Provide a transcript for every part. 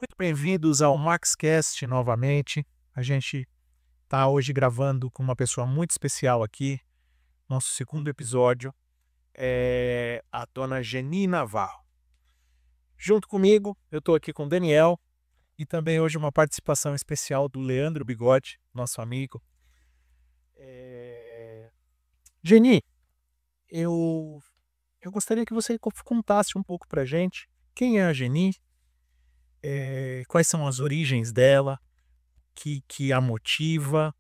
Muito bem-vindos ao MaxCast novamente. A gente está hoje gravando com uma pessoa muito especial aqui. Nosso segundo episódio é a dona Geni Navarro. Junto comigo, eu estou aqui com o Daniel e também hoje uma participação especial do Leandro Bigode, nosso amigo. Geni, eu gostaria que você contasse um pouco para a gente quem é a Geni, quais são as origens dela, que a motiva,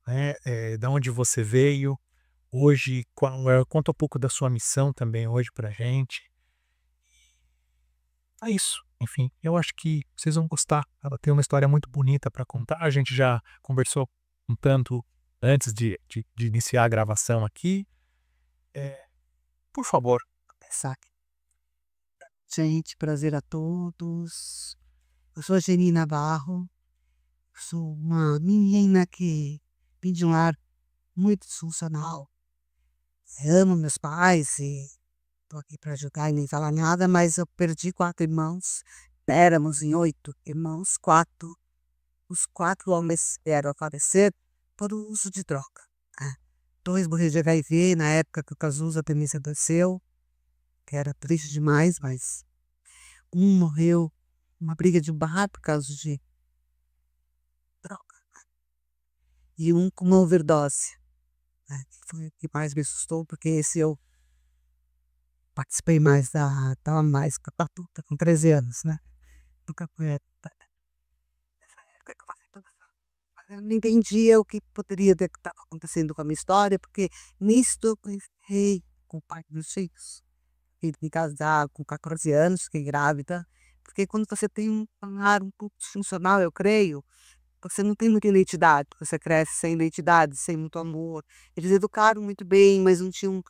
né? Da onde você veio hoje, conta um pouco da sua missão também hoje pra gente. É isso. Enfim, eu acho que vocês vão gostar. Ela tem uma história muito bonita para contar. A gente já conversou um tanto antes de iniciar a gravação aqui. Por favor. Começar aqui. Gente, prazer a todos. Eu sou a Geni Navarro. Sou uma menina que vim de um lar muito disfuncional. Amo meus pais e tô aqui para ajudar e nem falar nada, mas eu perdi 4 irmãos. Éramos em 8 irmãos, 4. Os 4 homens vieram a falecer por uso de droga, né. 2 morreram de HIV na época que o Cazuza também se adoeceu, que era triste demais, mas um morreu numa briga de bar por causa de droga, e um com uma overdose, né, que foi o que mais me assustou, porque esse eu participei mais estava mais com a batuta com 13 anos, né, do capoeira. Nessa época que eu passei toda essa, eu não entendia o que poderia ter estava acontecendo com a minha história, porque nisso eu conheci com o pai dos meus filhos. E me casar com 14 anos, fiquei grávida, porque quando você tem um lar um pouco disfuncional, eu creio, você não tem muita identidade, você cresce sem identidade, sem muito amor. Eles educaram muito bem, mas não tinham,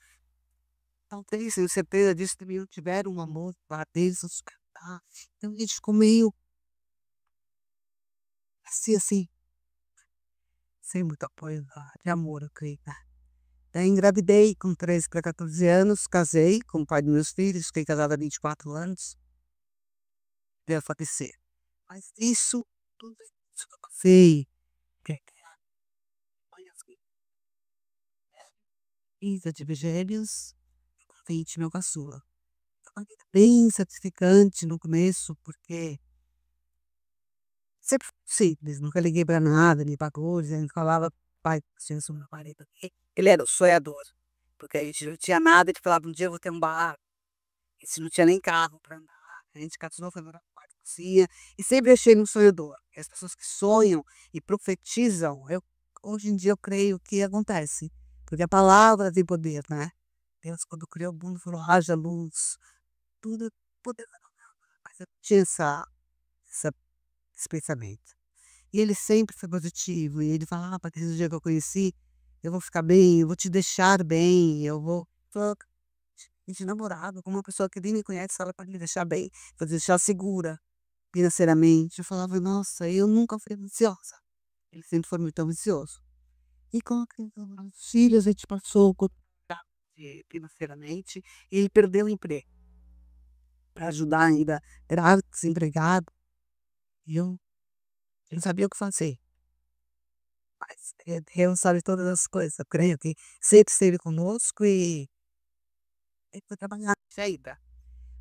talvez, tenho certeza disso, também não tiveram um amor lá deles a sustentar. Então a gente ficou meio assim, sem muito apoio de amor, eu creio, né. Daí engravidei com 13 para 14 anos, casei com o pai dos meus filhos, fiquei casada há 24 anos, veio a falecer. Mas isso, tudo isso que eu passei, que é filha de gêmeos, frente meu caçula. Foi uma vida bem satisficante no começo, porque sempre foi simples, nunca liguei pra nada, nem pra coisa, ele falava: "Pai, tinha isso meu marido aqui", ele era o sonhador, porque a gente não tinha nada, ele falava: "Um dia eu vou ter um barco", e se não tinha nem carro pra andar, a gente casou, foi morar no quarto e cozinha, e sempre achei ele um sonhador. E as pessoas que sonham e profetizam, eu hoje em dia eu creio que acontece, porque a palavra tem poder, né. Deus quando criou o mundo falou: "Haja luz", tudo poder, mas eu tinha essa esse pensamento. E ele sempre foi positivo, e ele falava: "Desde o dia que eu conheci, eu vou ficar bem, eu vou te deixar bem, eu vou". Falou, a gente namorava com uma pessoa que nem me conhece, fala para me deixar bem, pra deixar segura financeiramente. Eu falava: "Nossa, eu nunca fui ambiciosa". Ele sempre foi muito ambicioso. E com a criação dos filhos, a gente passou o financeiramente, e ele perdeu o emprego. Para ajudar ainda, grávida, desempregado, e eu não sabia o que fazer. Mas, Deus sabe todas as coisas, eu creio que sempre esteve conosco e ele foi trabalhar feita.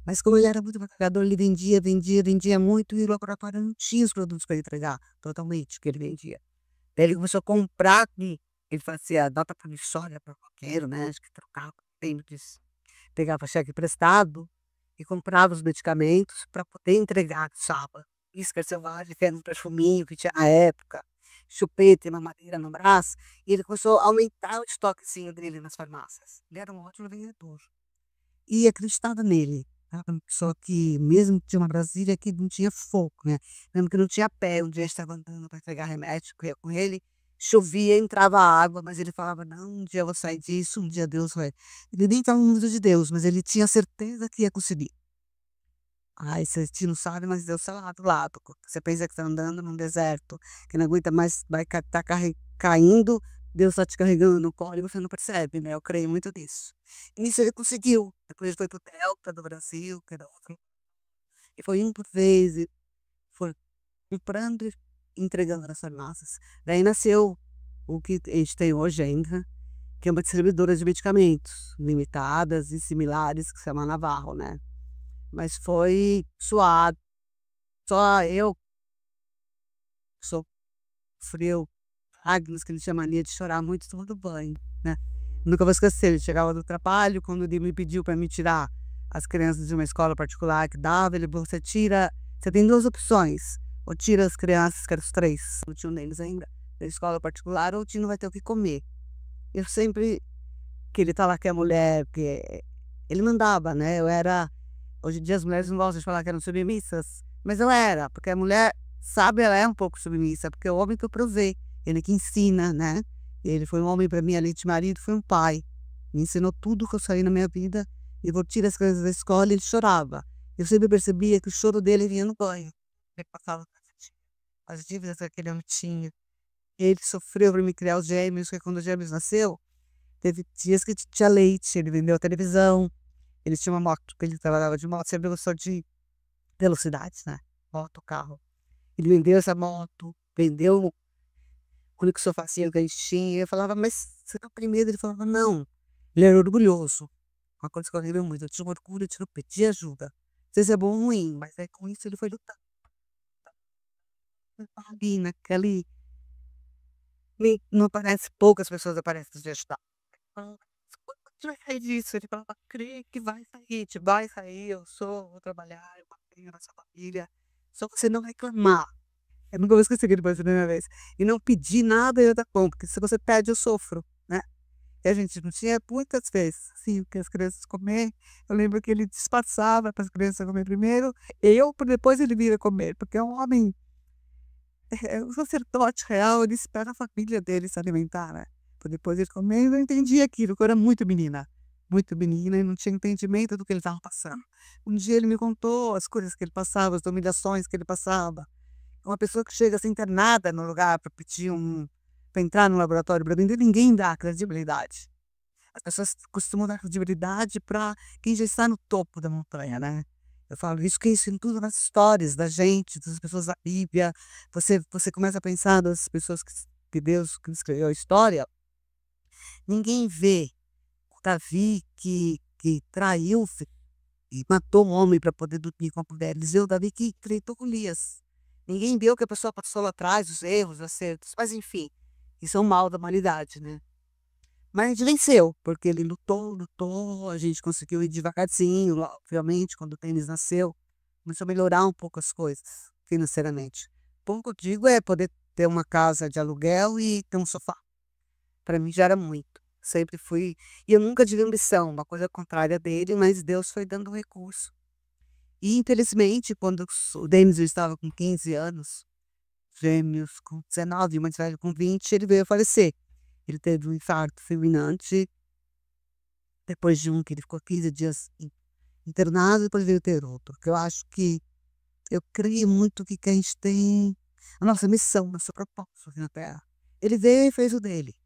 Mas como ele era muito batalhador, ele vendia, vendia, vendia muito, e o laboratório não tinha os produtos para entregar totalmente, que ele vendia. Daí ele começou a comprar, ele fazia nota promissória para roqueiro, né, acho que trocava disso. Pegava cheque emprestado e comprava os medicamentos para poder entregar no sábado. Isca selvagem, que era um perfuminho que tinha na época, chupeta e mamadeira no braço, e ele começou a aumentar o estoquezinho dele nas farmácias. Ele era um ótimo vendedor. E acreditava nele. Era uma pessoa que, mesmo que tinha uma Brasília que não tinha fogo, né? Mesmo que não tinha pé, um dia eu estava andando para entregar remédio, eu ia com ele, chovia, entrava água, mas ele falava: "Não, um dia eu vou sair disso, um dia Deus vai". Ele nem estava no mundo de Deus, mas ele tinha certeza que ia conseguir. Ai, você não sabe, mas Deus está lá do lado. Você pensa que está andando num deserto, que não aguenta mais, vai tá caindo, Deus está te carregando no colo e você não percebe, né? Eu creio muito nisso. E nisso ele conseguiu. Depois ele foi pro Delta do Brasil, que era outro. E foi indo por vez, e foi comprando e entregando nas farmácias. Daí nasceu o que a gente tem hoje ainda, que é uma distribuidora de medicamentos, limitadas e similares, que se chama Navarro, né. Mas foi suado, só eu sofreu lágrimas, que ele tinha mania de chorar muito tomando banho, né. Nunca vou esquecer, ele chegava do trabalho, quando ele me pediu para me tirar as crianças de uma escola particular que dava, ele falou: você tem 2 opções, ou tira as crianças, que eram os 3, não tinha um deles ainda, da escola particular, ou o tio não vai ter o que comer. Eu sempre que ele tá lá que é mulher, que ele mandava, né, eu era hoje em dia as mulheres não gostam de falar que eram submissas, mas eu era, porque a mulher, sabe, ela é um pouco submissa, porque é o homem que eu provei, ele que ensina, né. Ele foi um homem para mim, além de marido, foi um pai. Me ensinou tudo que eu saí na minha vida, e vou tirar as crianças da escola, ele chorava. Eu sempre percebia que o choro dele vinha no banho. Ele passava as dívidas que aquele homem tinha. Ele sofreu para me criar os gêmeos, que quando os gêmeos nasceu, teve dias que tinha leite, ele vendeu a televisão, ele tinha uma moto, porque ele trabalhava de moto, sempre gostou de velocidades, né, moto, carro. Ele vendeu essa moto, vendeu o único sofazinho que a gente tinha, eu falava: "Mas você tá com medo?" Ele falava: "Não". Ele era orgulhoso, uma coisa que eu lembro muito, eu tinha um orgulho de não pedir ajuda. Não sei se é bom ou ruim, mas é com isso ele foi lutar. Ali naquele não aparece, poucas pessoas aparecem pra te ajudar. "Ah, quando você vai sair disso?" Ele falava: "Crê que vai sair, a gente vai sair, vou trabalhar, eu mantenho a nossa família, só você não reclamar." Eu nunca vou esquecer que ele falou isso da minha vez. "E não pedir nada e eu dar conta, porque se você pede eu sofro, né." E a gente não tinha muitas vezes, assim, o que as crianças comer, eu lembro que ele disfarçava para as crianças comer primeiro, eu para depois ele vir a comer, porque é um homem, é um sacerdote real, ele espera a família dele se alimentar, né, para depois ele comer, e eu entendi aquilo, que eu era muito menina e não tinha entendimento do que ele estava passando. Um dia ele me contou as coisas que ele passava, as humilhações que ele passava. Uma pessoa que chega sem ter nada no lugar para pedir para entrar no laboratório para vender, ninguém dá credibilidade. As pessoas costumam dar credibilidade para quem já está no topo da montanha, né. Eu falo isso, que isso em tudo nas histórias da gente, das pessoas da Bíblia, você começa a pensar das pessoas que Deus que escreveu a história, ninguém vê o Davi que traiu e matou um homem para poder dormir com a mulher, eles vê o Davi que enfrentou Golias. Ninguém vê o que a pessoa passou lá atrás, os erros, os acertos, mas enfim, isso é um mal da humanidade, né. Mas a gente venceu, porque ele lutou, lutou, a gente conseguiu ir devagarzinho, obviamente, quando o tênis nasceu, começou a melhorar um pouco as coisas financeiramente. Pouco eu digo é poder ter uma casa de aluguel e ter um sofá. Para mim já era muito. Sempre fui, e eu nunca tive ambição, uma coisa contrária dele, mas Deus foi dando um recurso. E infelizmente, quando o Denis estava com 15 anos, gêmeos com 19 e o mais velho com 20, ele veio a falecer. Ele teve um infarto fulminante, depois de um que ele ficou 15 dias internado, depois veio ter outro. Que eu acho que eu creio muito que a gente tem a nossa missão, nosso propósito aqui na Terra. Ele veio e fez o dele.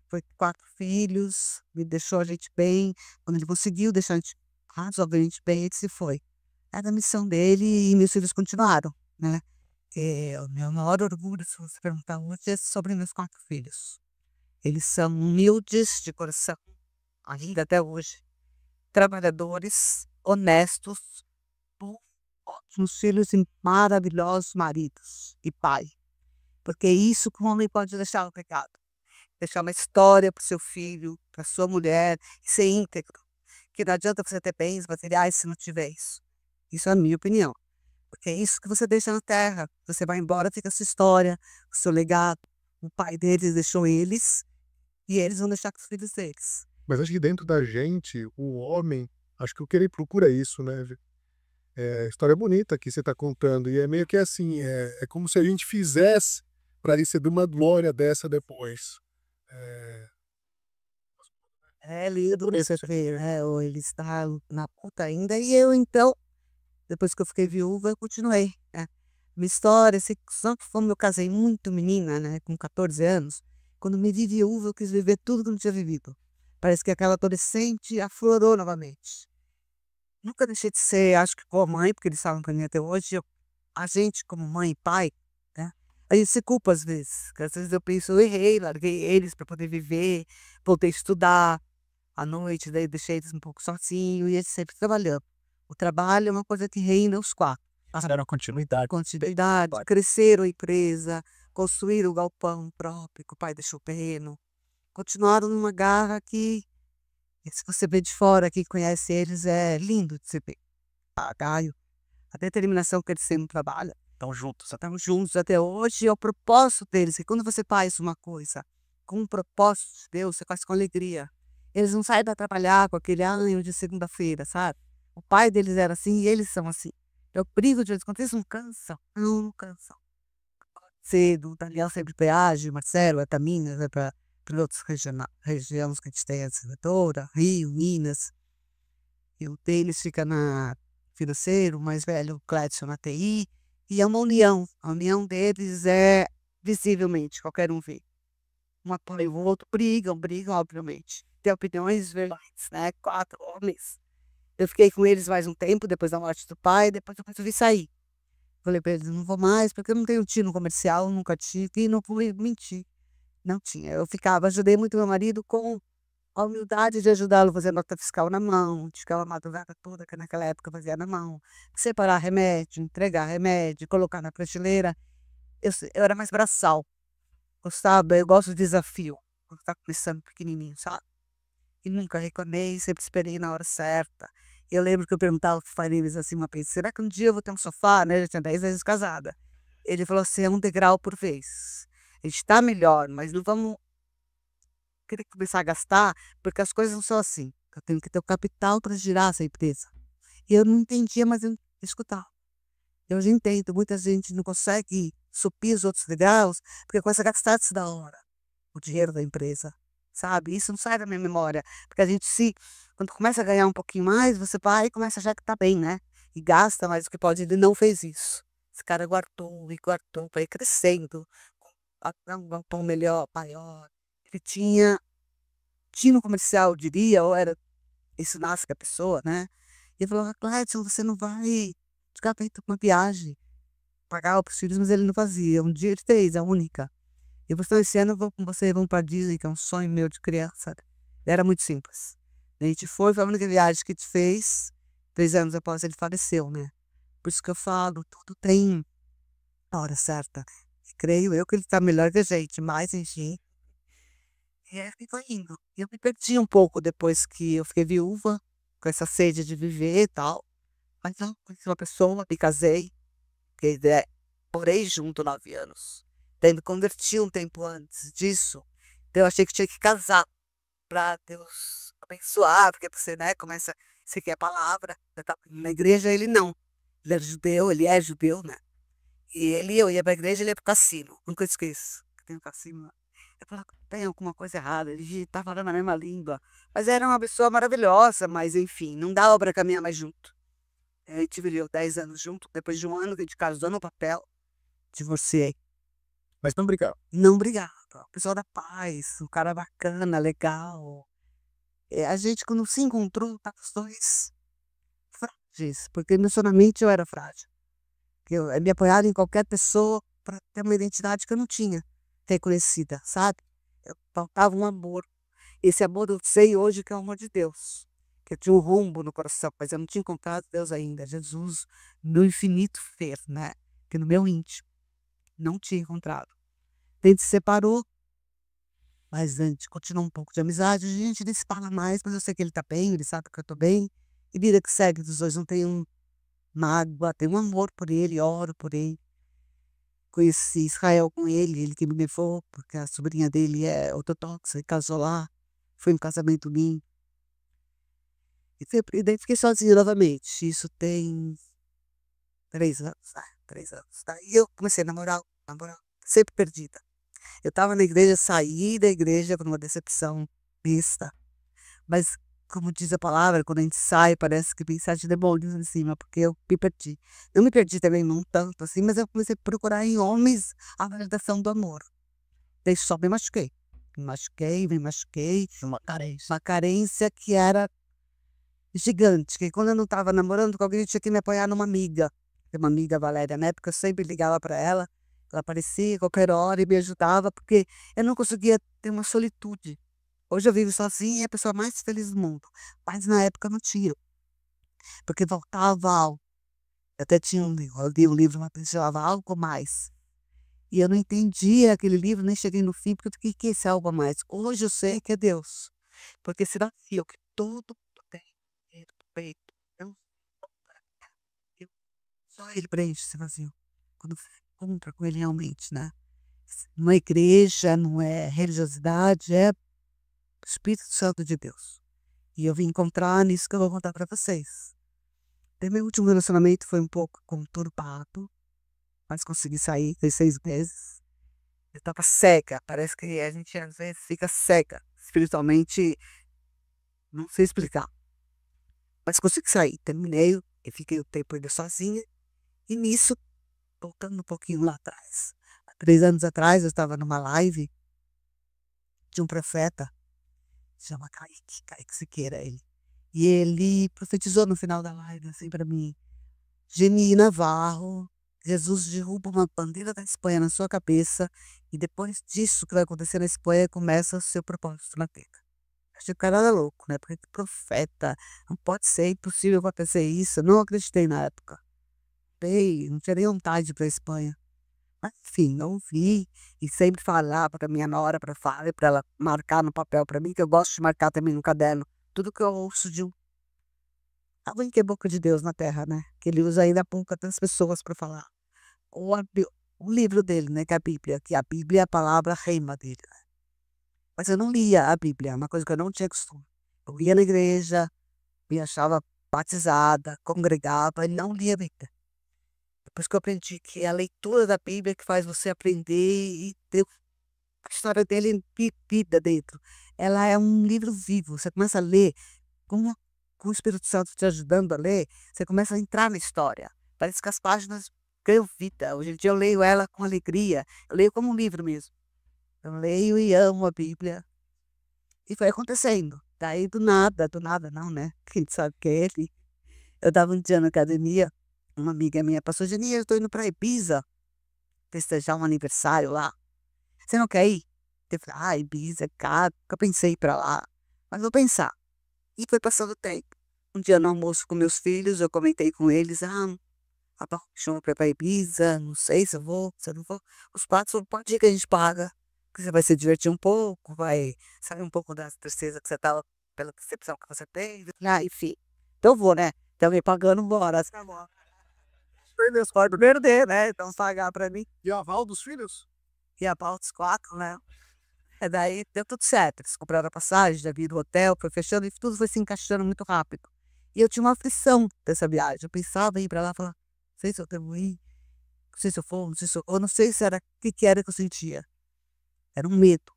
Foi 4 filhos, me deixou a gente bem. Quando ele conseguiu deixar a gente razoavelmente bem, ele se foi. Era a missão dele e meus filhos continuaram, né. O meu maior orgulho, se você perguntar hoje, é sobre meus 4 filhos. Eles são humildes de coração, ainda até hoje, trabalhadores, honestos, bom, ótimos filhos e maravilhosos maridos e pai. Porque é isso que um homem pode deixar o pecado. Deixar uma história para o seu filho, para sua mulher, e ser íntegro. Que não adianta você ter bens materiais se não tiver isso. Isso é a minha opinião. Porque é isso que você deixa na terra. Você vai embora, fica a sua história, o seu legado. O pai deles deixou eles, e eles vão deixar com os filhos deles. Mas acho que dentro da gente, o homem, acho que o que ele procura é isso, né, história bonita que você está contando, e é meio que assim, é como se a gente fizesse para receber uma glória dessa depois. É lindo você ver, né, ou ele está na puta ainda, e eu então, depois que eu fiquei viúva, eu continuei, né. Minha história, assim, só que como eu casei muito menina, né, com 14 anos, quando me vi viúva eu quis viver tudo que eu não tinha vivido. Parece que aquela adolescente aflorou novamente. Nunca deixei de ser, acho que boa mãe, porque eles falam pra mim até hoje, a gente como mãe e pai, A gente se culpa às vezes, porque às vezes eu penso, eu errei, larguei eles para poder viver, voltei a estudar, à noite, daí deixei eles um pouco sozinhos e eles sempre trabalhando. O trabalho é uma coisa que reina os 4. Deram continuidade. Continuidade, cresceram a empresa, construíram o galpão próprio, que o pai deixou terreno. Continuaram numa garra que, se você vê de fora, quem conhece eles, é lindo de se ver. Gaio, a determinação que eles têm no trabalho. Estão juntos. Estamos juntos até hoje, é o propósito deles. Que quando você faz uma coisa com um propósito de Deus, você faz com alegria. Eles não saem para trabalhar com aquele ânimo de segunda-feira, sabe? O pai deles era assim e eles são assim. Eu brigo de vez em quando, eles não cansam. Não cansam. Cedo, da Aliança de Peagem, Marcelo, até Minas, é para outras regiões que a gente tem, a Senadora, Rio, Minas. E o deles fica na financeiro, o mais velho, o Clédson na TI. E é uma união. A união deles é visivelmente, qualquer um vê. Um apoia o outro, brigam, obviamente. Tem opiniões verbais, né? 4 homens. Eu fiquei com eles mais um tempo, depois da morte do pai, depois eu resolvi sair. Falei para eles, não vou mais, porque eu não tenho tino comercial, nunca tive, e não fui mentir. Não tinha. Eu ficava, ajudei muito meu marido com a humildade de ajudá-lo a fazer nota fiscal na mão, de ficar uma madrugada toda, que naquela época eu fazia na mão, separar remédio, entregar remédio, colocar na prateleira. Eu era mais braçal. Gostava, eu gosto de desafio. Quando tá começando pequenininho, sabe? E nunca reclamei, sempre esperei na hora certa. Eu lembro que eu perguntava para eles assim uma vez, será que um dia eu vou ter um sofá, né? Eu já tinha 10 vezes casada. Ele falou assim, é um degrau por vez. A gente tá melhor, mas não vamos querer começar a gastar, porque as coisas não são assim. Eu tenho que ter o capital para girar essa empresa. E eu não entendia, mas eu escutava. Eu já entendo, muita gente não consegue suprir os outros degraus, porque começa a gastar antes da hora o dinheiro da empresa, sabe? Isso não sai da minha memória, porque a gente quando começa a ganhar um pouquinho mais, você vai e começa a achar que tá bem, né? E gasta mais do que pode, ele não fez isso. Esse cara guardou e guardou para ir crescendo, até um galpão melhor, maior. Ele tinha no comercial, eu diria, ou era, isso nasce com a pessoa, né? E ele falou, Clédson, você não vai ficar feito uma viagem, pagar os filhos, mas ele não fazia. Um dia ele fez, a única. Eu falei, esse ano eu vou com você, vamos para Disney, que é um sonho meu de criança. Era muito simples. A gente foi a única viagem que a gente fez, 3 anos após ele faleceu, né? Por isso que eu falo, tudo tem a hora certa. E creio eu que ele está melhor que a gente, mas enfim. E aí foi indo. E eu me perdi um pouco depois que eu fiquei viúva, com essa sede de viver e tal. Mas não, conheci uma pessoa, me casei, morei junto 9 anos. Daí me converti um tempo antes disso. Então eu achei que tinha que casar para Deus abençoar, porque você, né, começa, você quer a palavra. Na igreja ele não. Ele é judeu, né? E eu ia para a igreja, ele ia para o cassino. Nunca esqueço. Tem um cassino lá. Eu falava, tem alguma coisa errada, ele tá falando a mesma língua. Mas era uma pessoa maravilhosa, mas enfim, não dava para caminhar mais junto. A gente viveu 10 anos junto, depois de um ano que a gente casou no papel, divorciei. Mas não brigaram. Não brigava. O pessoal da paz, um cara bacana, legal. A gente, quando se encontrou, tá os dois frágeis, porque emocionalmente eu era frágil. Eu me apoiava em qualquer pessoa para ter uma identidade que eu não tinha reconhecida, sabe? Faltava um amor. Esse amor eu sei hoje que é o amor de Deus. Que eu tinha um rumbo no coração, mas eu não tinha encontrado Deus ainda. Jesus, no infinito fez, né? Que no meu íntimo não tinha encontrado. A gente se separou, mas a gente continua um pouco de amizade. A gente nem se fala mais, mas eu sei que ele tá bem, ele sabe que eu tô bem. E vida que segue, dos dois não tem mágoa, tem um amor por ele, oro por ele. Conheci Israel com ele que me levou, porque a sobrinha dele é ortodoxa e casou lá. Foi um casamento lindo. E daí fiquei sozinha novamente. Isso tem 3 anos, 3 anos. Daí eu comecei a namorar, sempre perdida. Eu estava na igreja, saí da igreja com uma decepção besta. Mas, como diz a palavra, quando a gente sai, parece que vem 7 demônios em cima, porque eu me perdi. Eu me perdi também, não tanto assim, mas eu comecei a procurar em homens a validação do amor. Daí só me machuquei. Me machuquei. Uma carência que era gigante, que quando eu não estava namorando com alguém, eu tinha que me apoiar numa amiga. Tem uma amiga, Valéria, na época eu sempre ligava para ela, Ela aparecia a qualquer hora e me ajudava, porque eu não conseguia ter uma solitude. Hoje eu vivo sozinha e é a pessoa mais feliz do mundo. Mas na época não tinha, porque faltava algo. Eu até tinha eu li um livro, mas chamava Algo Mais. E eu não entendia aquele livro, nem cheguei no fim, porque eu fiquei, que esse algo a mais? Hoje eu sei que é Deus. Porque esse vazio que todo mundo tem dentro do peito, eu, eu- só ele preenche esse vazio. Quando você se encontra com ele realmente, né? Não é igreja, não é religiosidade, é o Espírito Santo de Deus. E eu vim encontrar nisso que eu vou contar para vocês. Até meu último relacionamento foi um pouco conturbado, mas consegui sair, foi 6 meses. Eu estava cega, parece que a gente às vezes fica cega, espiritualmente, não sei explicar. Mas consegui sair, terminei, e fiquei o tempo ainda sozinha. E nisso, voltando um pouquinho lá atrás, há 3 anos atrás, eu estava numa live de um profeta, chama Kaique Siqueira, ele. E ele profetizou no final da live, assim, para mim: Geni Navarro, Jesus derruba uma bandeira da Espanha na sua cabeça, e depois disso que vai acontecer na Espanha, começa o seu propósito na Terra. Achei que o cara era louco, né? Porque que profeta, não pode ser, é impossível acontecer isso. Eu não acreditei na época. Não tinha nem vontade de ir para a Espanha. Mas, enfim, eu ouvi e sempre falava para minha nora, para falar, para ela marcar no papel para mim, que eu gosto de marcar também no caderno, tudo que eu ouço de alguém que é boca de Deus na terra, né? Que ele usa ainda pouco tantas pessoas para falar. Ou o livro dele, né? Que a Bíblia é a palavra rema dele. Mas eu não lia a Bíblia, uma coisa que eu não tinha costume. Eu ia na igreja, me achava batizada, congregava e não lia a Bíblia. Depois que eu aprendi que é a leitura da Bíblia que faz você aprender e ter a história dele vivida dentro. Ela é um livro vivo. Você começa a ler com o Espírito Santo te ajudando a ler, você começa a entrar na história. Parece que as páginas ganham vida. Hoje em dia eu leio ela com alegria. Eu leio como um livro mesmo. Eu leio e amo a Bíblia. E foi acontecendo. Daí do nada não, né? Quem sabe que é ele. Eu estava um dia na academia, uma amiga minha passou: Geni, eu estou indo para Ibiza festejar um aniversário lá. Você não quer ir? Eu falei: Ibiza é caro. Nunca pensei em ir para lá. Mas vou pensar. E foi passando o tempo. Um dia no almoço com meus filhos, eu comentei com eles: bom, chama para ir para Ibiza, não sei se eu vou, se eu não vou. Os patos falaram: pode ir que a gente paga, que você vai se divertir um pouco, vai sair um pouco da tristeza que você estava, pela percepção que você teve. Enfim, então eu vou, né? Então me pagando, bora. Tá bom. Filhos pode perder, né? Então pagar para mim. E o aval dos filhos? E a pau dos 4, né? Daí deu tudo certo. Eles compraram a passagem, já viram o hotel, foi fechando e tudo foi se encaixando muito rápido. E eu tinha uma aflição dessa viagem. Eu pensava em ir para lá e falar: não sei se eu devo ir, não sei se eu for, não sei se eu não sei se era o que era que eu sentia. Era um medo.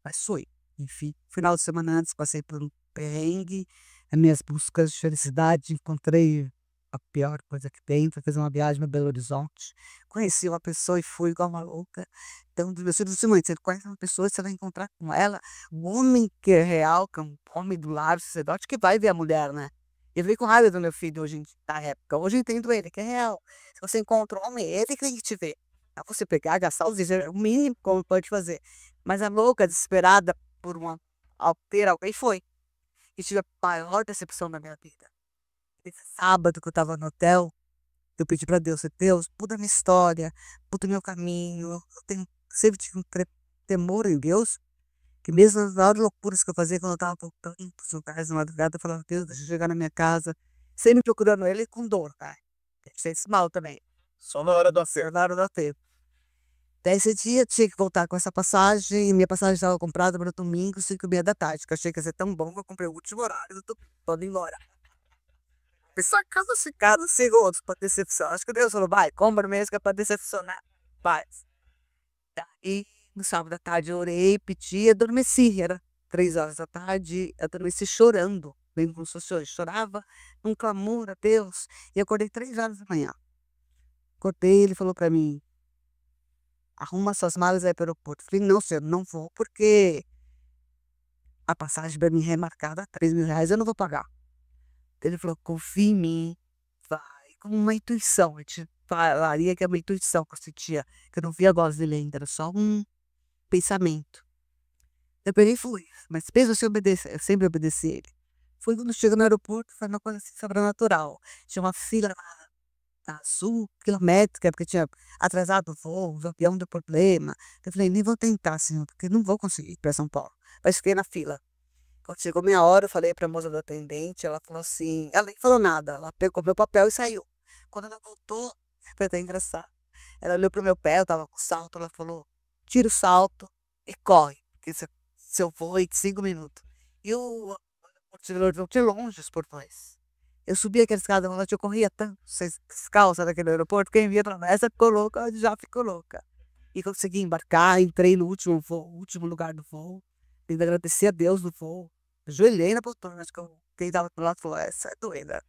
Mas foi. Enfim, final de semana antes passei por um perrengue, as minhas buscas de felicidade, encontrei a pior coisa que tem, foi fazer uma viagem para Belo Horizonte. Conheci uma pessoa e fui igual uma louca. Então, dos meus filhos disse: mãe, você conhece uma pessoa, você vai encontrar com ela, um homem que é real, que é um homem do lar, sacerdote, que vai ver a mulher, né? Eu fiquei com raiva do meu filho hoje, na época. Hoje eu entendo ele, que é real. Se você encontra um homem, ele que tem que te ver. Não você pegar, gastar os dinheiros, é o mínimo que pode fazer. Mas a louca, desesperada por ter alguém, foi. E tive a maior decepção da minha vida. Esse sábado que eu estava no hotel, eu pedi para Deus: Deus, muda a minha história, muda o meu caminho. Eu sempre tive um temor em Deus, que mesmo nas maiores loucuras que eu fazia, quando eu estava voltando para os lugares na madrugada, eu falava: Deus, deixa eu chegar na minha casa, sempre procurando ele com dor, cara. Fez mal também. Só na hora do acerto. Na hora do aperto. Daí esse dia tinha que voltar com essa passagem, e minha passagem estava comprada para domingo, 5h30 da tarde, que eu achei que ia ser tão bom que eu comprei o último horário do domingo, tô indo embora. Pensar cada segundos para decepção. Acho que Deus falou: vai, compra mesmo que é para decepcionar. Vai. Daí, no sábado à tarde, eu orei, pedi, adormeci. Era 3 horas da tarde, adormeci chorando, bem como se fosse hoje. Chorava, um clamor a Deus. E eu acordei 3 horas da manhã. Acordei, ele falou para mim: arruma suas malas aí para o aeroporto. Falei: não, senhor, não vou, porque a passagem para mim é remarcada, R$ 3.000, eu não vou pagar. Ele falou: confia em mim, vai, com uma intuição. falaria que é uma intuição que eu sentia, que eu não via a voz dele ainda, era só um pensamento. Eu peguei e fui, mas mesmo assim eu sempre obedeci ele. Foi quando chego no aeroporto, foi uma coisa assim sobrenatural. Tinha uma fila na Azul, quilométrica, porque tinha atrasado o voo, o avião deu problema. Eu falei, nem vou tentar, senhor, porque não vou conseguir ir para São Paulo. Mas fiquei na fila. Quando chegou minha hora, eu falei para a moça da atendente, ela falou assim, ela nem falou nada, ela pegou meu papel e saiu. Quando ela voltou, foi até engraçado. Ela olhou pro meu pé, eu tava com salto, ela falou, tira o salto e corre, porque se eu vou em 5 minutos. E o aeroporto de longe os portões. Eu subia aquela escada rolante, eu corria tanto, descalça daquele aeroporto, quem via na mesa ficou louca, já ficou louca. E consegui embarcar, entrei no último voo, último lugar do voo. Ainda agradeci a Deus no voo. Ajoelhei na poltrona, acho que quem estava do lado falou, essa é doida.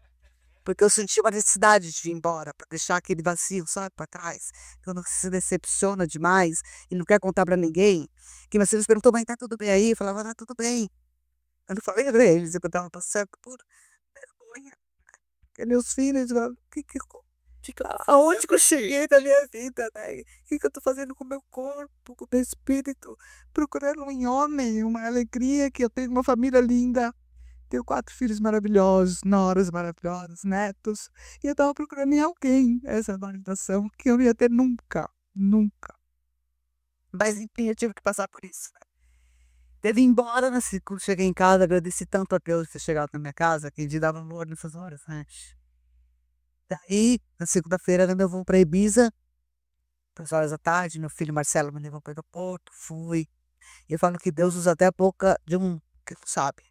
Porque eu senti uma necessidade de ir embora, para deixar aquele vazio, sabe, para trás. Quando você se decepciona demais e não quer contar para ninguém. Que meu filho perguntou, mãe, tá tudo bem aí? Eu falava, tá tudo bem. Eu não falei pra eles que eu tava passando por vergonha. Porque meus filhos, aonde que eu cheguei na minha vida, né? O que eu tô fazendo com o meu corpo, com o meu espírito? Procurando em homem uma alegria, que eu tenho uma família linda. Tenho 4 filhos maravilhosos, noras maravilhosas, netos. E eu tava procurando em alguém essa validação que eu não ia ter nunca, nunca. Mas enfim, eu tive que passar por isso, né? Teve embora, né? Quando cheguei em casa, agradeci tanto a Deus ter chegado na minha casa, que ele dava valor nessas horas, né? Daí, na segunda-feira, era meu voo pra Ibiza, 2 horas da tarde, meu filho Marcelo me levou para o aeroporto, fui. E eu falo que Deus usa até a boca de um que não sabe.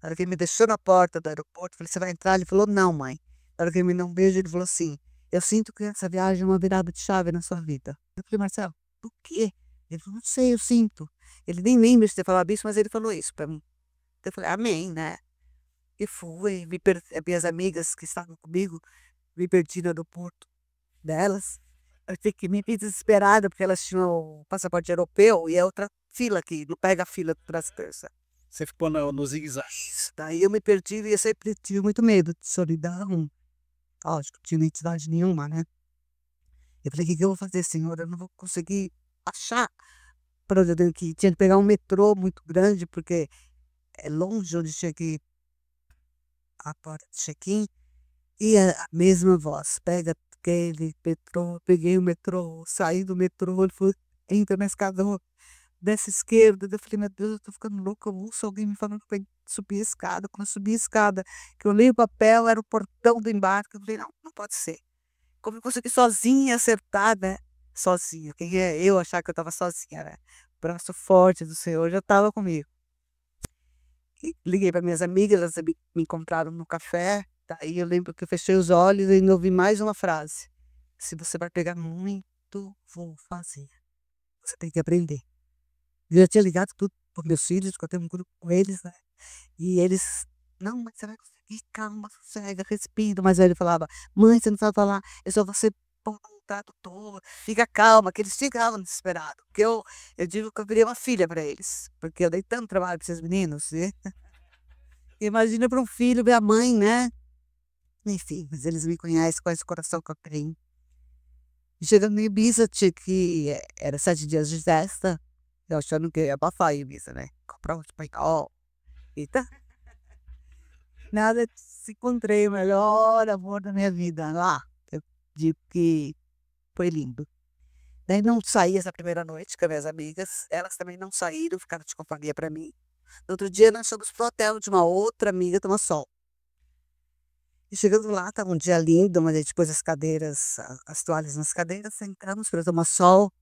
Na hora que ele me deixou na porta do aeroporto, eu falei, você vai entrar? Ele falou, não, mãe. Na hora que ele me deu um beijo, ele falou assim, eu sinto que essa viagem é uma virada de chave na sua vida. Eu falei, Marcelo, o quê? Ele falou, não sei, eu sinto. Ele nem lembra de ter falado isso, mas ele falou isso pra mim. Então eu falei, amém, né? E fui, minhas amigas que estavam comigo, me perdi no aeroporto delas. Eu fiquei meio desesperada, porque elas tinham o passaporte europeu e é outra fila aqui, não pega a fila para as terças. Você ficou no zigue-zague. Isso, daí eu me perdi e eu sempre tive muito medo de solidão. Lógico, não tinha identidade nenhuma, né? Eu falei, o que eu vou fazer, senhor? Eu não vou conseguir achar para onde eu tenho que ir. Tinha que pegar um metrô muito grande, porque é longe onde tinha que ir a porta de check-in. E a mesma voz, pega aquele metrô, peguei o metrô, saí do metrô, ele falou, entra na escada, desce esquerda. Eu falei, meu Deus, eu tô ficando louca, eu ouço alguém me falando que vai subir a escada. Quando eu subi a escada, que eu li o papel, era o portão do embarque. Eu falei, não, não pode ser. Como eu consegui sozinha acertar, né? Sozinha. Quem é eu achar que eu tava sozinha, né? O braço forte do Senhor já tava comigo. E liguei para minhas amigas, elas me encontraram no café. Daí eu lembro que eu fechei os olhos e ainda ouvi mais uma frase. Se você vai pegar muito, vou fazer. Você tem que aprender. Eu já tinha ligado tudo para meus filhos, que eu tenho um grupo com eles, né? E eles, não, mas você vai conseguir, calma, sossega, respira. Mas aí ele falava, mãe, você não sabe falar, eu só vou ser bom tradutor, fica calma, que eles ficavam desesperados. Porque eu digo que eu virei uma filha para eles, porque eu dei tanto trabalho para esses meninos. E imagina para um filho ver a mãe, né? Enfim, mas eles me conhecem com esse coração que eu tenho. Chegando em Ibiza, tinha que era 7 dias de festa, eu achando que ia abafar em Ibiza, né? Comprar um espanhol. Eita, nada, se encontrei o melhor amor da minha vida lá. Eu digo que foi lindo. Daí não saí essa primeira noite com as minhas amigas, elas também não saíram, ficaram de companhia para mim. No outro dia nós fomos pro hotel de uma outra amiga tomar sol. E chegando lá, estava um dia lindo, mas a gente pôs as cadeiras, as toalhas nas cadeiras, sentamos para tomar sol.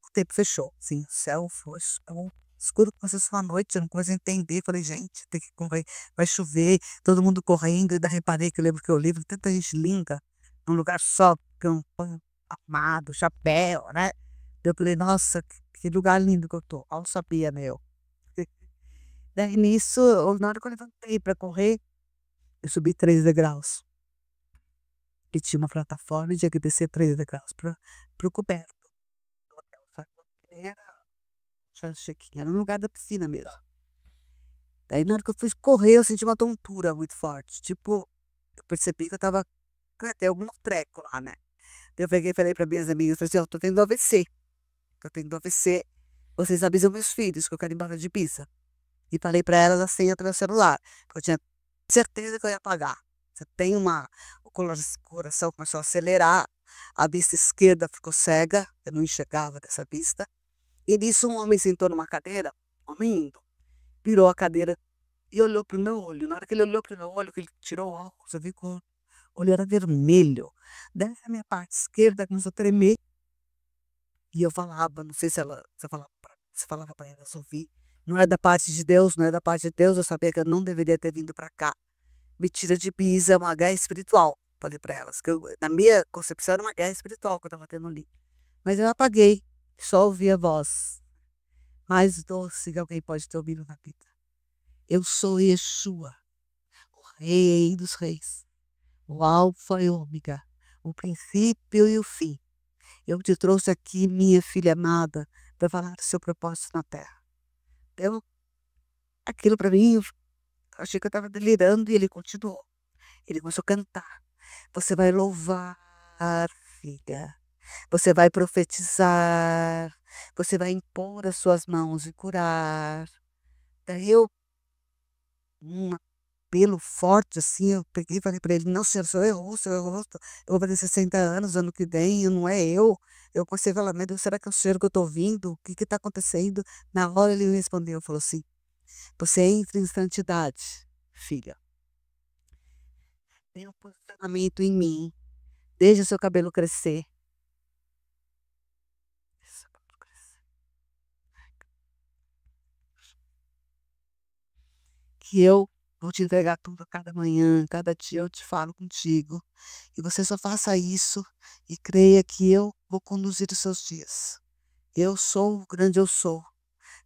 O tempo fechou, sim, o céu foi tão escuro que passou só a noite, eu não comecei a entender. Falei, gente, tem que correr, vai chover, todo mundo correndo. E daí reparei que eu lembro que eu lembro, tanta gente linda, num lugar só, campanha, armado, chapéu, né? Eu falei, nossa, que lugar lindo que eu tô. Eu não sabia, meu. Daí nisso, na hora que eu levantei para correr, eu subi 3 degraus. E tinha uma plataforma e tinha que descer 3 degraus para o coberto. Do hotel, sabe? Era no lugar da piscina mesmo. Daí na hora que eu fui correr, eu senti uma tontura muito forte. Tipo, eu percebi que eu tava que eu ia ter algum treco lá, né? Eu peguei e falei para minhas amigas, falei assim, eu tô tendo AVC. Tô tendo AVC. Vocês avisam meus filhos que eu quero ir embora de Pisa. E falei para elas a senha do meu celular. Porque eu tinha certeza que eu ia pagar. Você tem uma. O coração começou a acelerar. A vista esquerda ficou cega. Eu não enxergava dessa vista. E nisso um homem sentou numa cadeira. Um homem indo. Virou a cadeira e olhou pro meu olho. Na hora que ele olhou pro meu olho, que ele tirou o óculos, eu vi que o olho era vermelho. Daí a minha parte esquerda começou a tremer. E eu falava, não sei se eu falava para ela, eu ouvi. Não é da parte de Deus, não é da parte de Deus. Eu sabia que eu não deveria ter vindo para cá. Me tira de Pisa, é uma guerra espiritual. Falei para elas, na minha concepção era uma guerra espiritual que eu estava tendo ali. Mas eu apaguei, só ouvi a voz mais doce que alguém pode ter ouvido na vida. Eu sou Yeshua, o Rei dos Reis, o Alfa e o Ômega, o princípio e o fim. Eu te trouxe aqui, minha filha amada, para falar do seu propósito na Terra. Então, aquilo para mim, eu achei que eu estava delirando e ele continuou. Ele começou a cantar. Você vai louvar, filha. Você vai profetizar. Você vai impor as suas mãos e curar. Daí eu, um apelo forte assim, eu peguei e falei para ele, não, senhor, sou eu, eu vou fazer 60 anos ano que vem, não é eu. Eu comecei a falar, meu Deus, será que é o senhor que eu estou ouvindo? O que está acontecendo? Na hora ele me respondeu, falou assim, você entra em santidade, filha. Tem um posicionamento em mim. Deixa o seu cabelo crescer. Que eu vou te entregar tudo a cada manhã, cada dia eu te falo contigo. E você só faça isso e creia que eu vou conduzir os seus dias. Eu sou o grande eu sou.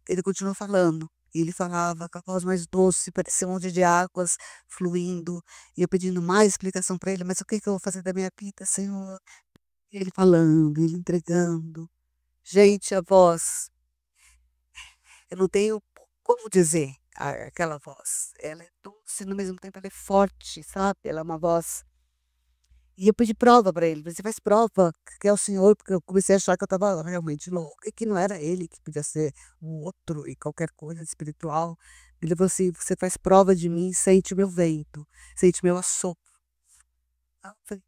Ele continuou falando. E ele falava com a voz mais doce, parecia um monte de águas fluindo. E eu pedindo mais explicação para ele, mas o que que eu vou fazer da minha vida, Senhor? E ele falando, ele entregando. Gente, a voz, eu não tenho como dizer aquela voz. Ela é doce, no mesmo tempo ela é forte, sabe? Ela é uma voz. E eu pedi prova para ele. Você faz prova que é o senhor, porque eu comecei a achar que eu estava realmente louca e que não era ele, que podia ser o outro e qualquer coisa espiritual. Ele falou assim: você faz prova de mim, sente o meu vento, sente o meu assopro. Ah, eu falei,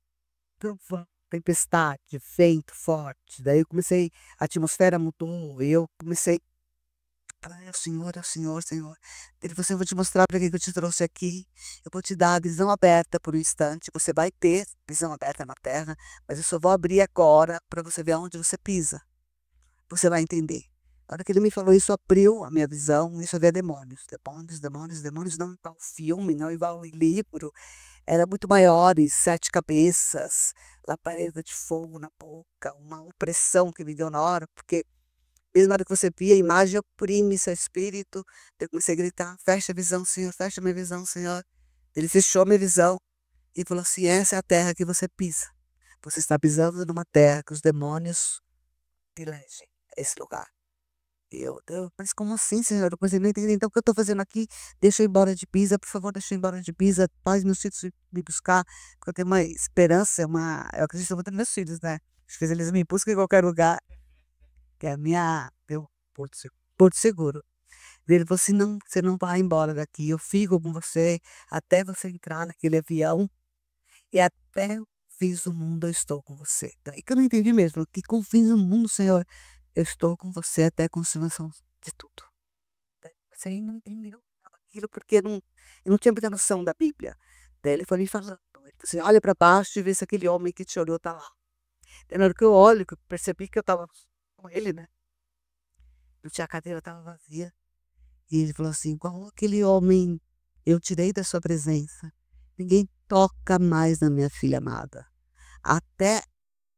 trovão, tempestade, vento forte. Daí eu comecei, a atmosfera mudou, eu comecei. É o Senhor, é o Senhor, Senhor. Ele falou assim, eu vou te mostrar para que eu te trouxe aqui. Eu vou te dar a visão aberta por um instante. Você vai ter visão aberta na terra, mas eu só vou abrir agora para você ver aonde você pisa. Você vai entender. Na hora que ele me falou isso, abriu a minha visão, isso havia demônios. Demônios, demônios, demônios, não igual filme, não igual livro. Era muito maiores, 7 cabeças, labareda de fogo na boca, uma opressão que me deu na hora, porque mesmo na hora que você via a imagem, oprime seu espírito. Eu comecei a gritar, fecha a visão, Senhor, fecha a minha visão, Senhor. Ele fechou a minha visão e falou assim, essa é a terra que você pisa. Você está pisando numa terra que os demônios te elegem a esse lugar. E mas como assim, Senhor? Eu comecei a não entender. Então, o que eu estou fazendo aqui? Deixa eu ir embora de Pisa, por favor, deixa eu ir embora de Pisa. Faz meus filhos me buscar, porque eu tenho uma esperança, eu acredito muito nos meus filhos, né? Às vezes eles me buscam em qualquer lugar, que é meu porto seguro. Ele falou assim, não, você não vai embora daqui, eu fico com você até você entrar naquele avião e até o fim do mundo eu estou com você. Daí que eu não entendi mesmo, que com o fim do mundo, Senhor, eu estou com você até a consumação de tudo. Daí você não entendeu aquilo porque eu não tinha muita noção da Bíblia. Daí ele foi me falando, ele disse, olha para baixo e vê se aquele homem que te olhou está lá. Daí na hora que eu olho, que eu percebi que eu estava com ele, né? Não tinha, a cadeira estava vazia. E ele falou assim, qual aquele homem eu tirei da sua presença? Ninguém toca mais na minha filha amada. Até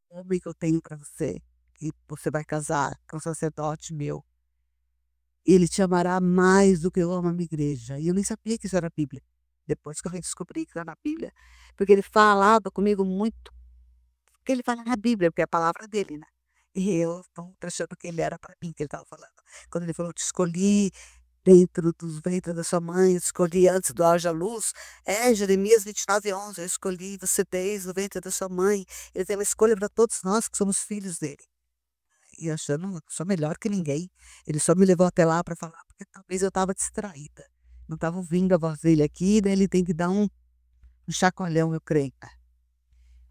o homem que eu tenho para você, que você vai casar com um sacerdote meu, ele te amará mais do que eu amo a minha igreja. E eu nem sabia que isso era a Bíblia. Depois que eu descobri que era na Bíblia, porque ele falava comigo muito, porque ele fala na Bíblia, porque é a palavra dele, né? E eu estou achando que ele era para mim que ele estava falando. Quando ele falou, te escolhi, dentro dos ventres da sua mãe, eu escolhi antes do haja luz. Jeremias 29:11, eu escolhi você desde o ventre da sua mãe. Ele tem uma escolha para todos nós que somos filhos dele. E achando que sou melhor que ninguém. Ele só me levou até lá para falar, porque talvez eu estava distraída. Não estava ouvindo a voz dele aqui, daí ele tem que dar um chacoalhão, eu creio.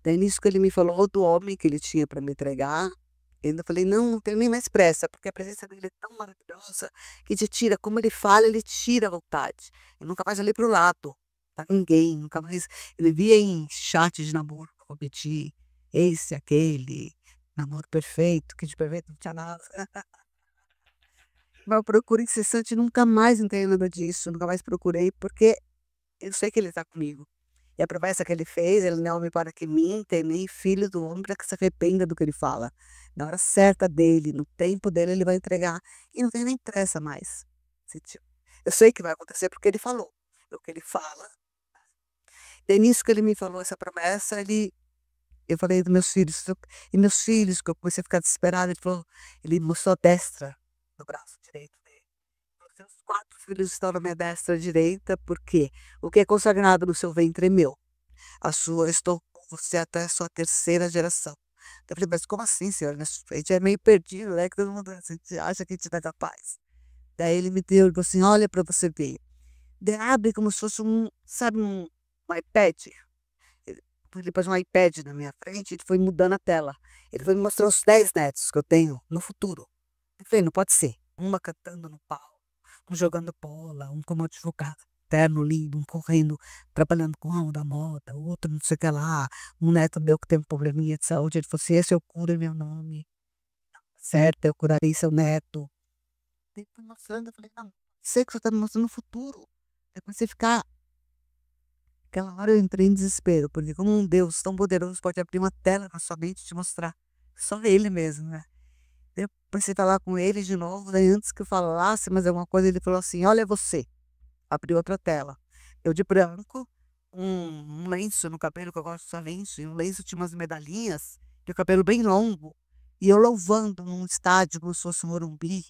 Daí nisso que ele me falou do homem que ele tinha para me entregar. Eu ainda falei, não tenho nem mais pressa, porque a presença dele é tão maravilhosa que te tira, como ele fala, ele tira a vontade. Eu nunca mais olhei pro lado, pra ninguém, nunca mais. Ele via em chat de namoro que eu cometi, esse, aquele, namoro perfeito, que de perfeito não tinha nada. Mas eu procuro incessante, nunca mais entrei nada disso, nunca mais procurei, porque eu sei que ele está comigo. E a promessa que ele fez, ele não é homem para que minta, nem filho do homem para que se arrependa do que ele fala. Na hora certa dele, no tempo dele, ele vai entregar. E não tem nem pressa mais. Eu sei que vai acontecer porque ele falou. O que ele fala. E nisso que ele me falou essa promessa, eu falei dos meus filhos. E meus filhos, que eu comecei a ficar desesperada, ele mostrou a destra do braço direito dele. Os seus 4 filhos estão na minha destra direita, porque o que é consagrado no seu ventre é meu. A sua, eu estou com você até a sua 3ª geração. Eu falei, mas como assim, senhor? A gente é meio perdido, né? Que todo mundo a gente acha que a gente vai dar paz. Daí ele me deu, ele falou assim, olha para você ver. Daí abre como se fosse sabe, um iPad. Ele pôs um iPad na minha frente e ele foi mudando a tela. Ele foi me mostrando os 10 netos que eu tenho no futuro. Eu falei, não pode ser. Uma cantando no pau, um jogando bola, um como advogado, terno lindo, um correndo, trabalhando com o ramo da moda, outro não sei o que lá, um neto meu que tem um probleminha de saúde, ele falou assim, esse eu curo em meu nome, certo, eu curarei seu neto. Daí foi mostrando, eu falei, não, sei que você está me mostrando o futuro. Depois você ficar, aquela hora eu entrei em desespero, porque como um Deus tão poderoso pode abrir uma tela na sua mente e te mostrar, só ele mesmo, né? Eu comecei a falar com ele de novo, daí antes que eu falasse mais alguma coisa, ele falou assim, olha você. Abriu outra tela. Eu de branco, um lenço no cabelo, que eu gosto de usar lenço, e o lenço tinha umas medalhinhas, e o cabelo bem longo, e eu louvando num estádio como se fosse um Morumbi,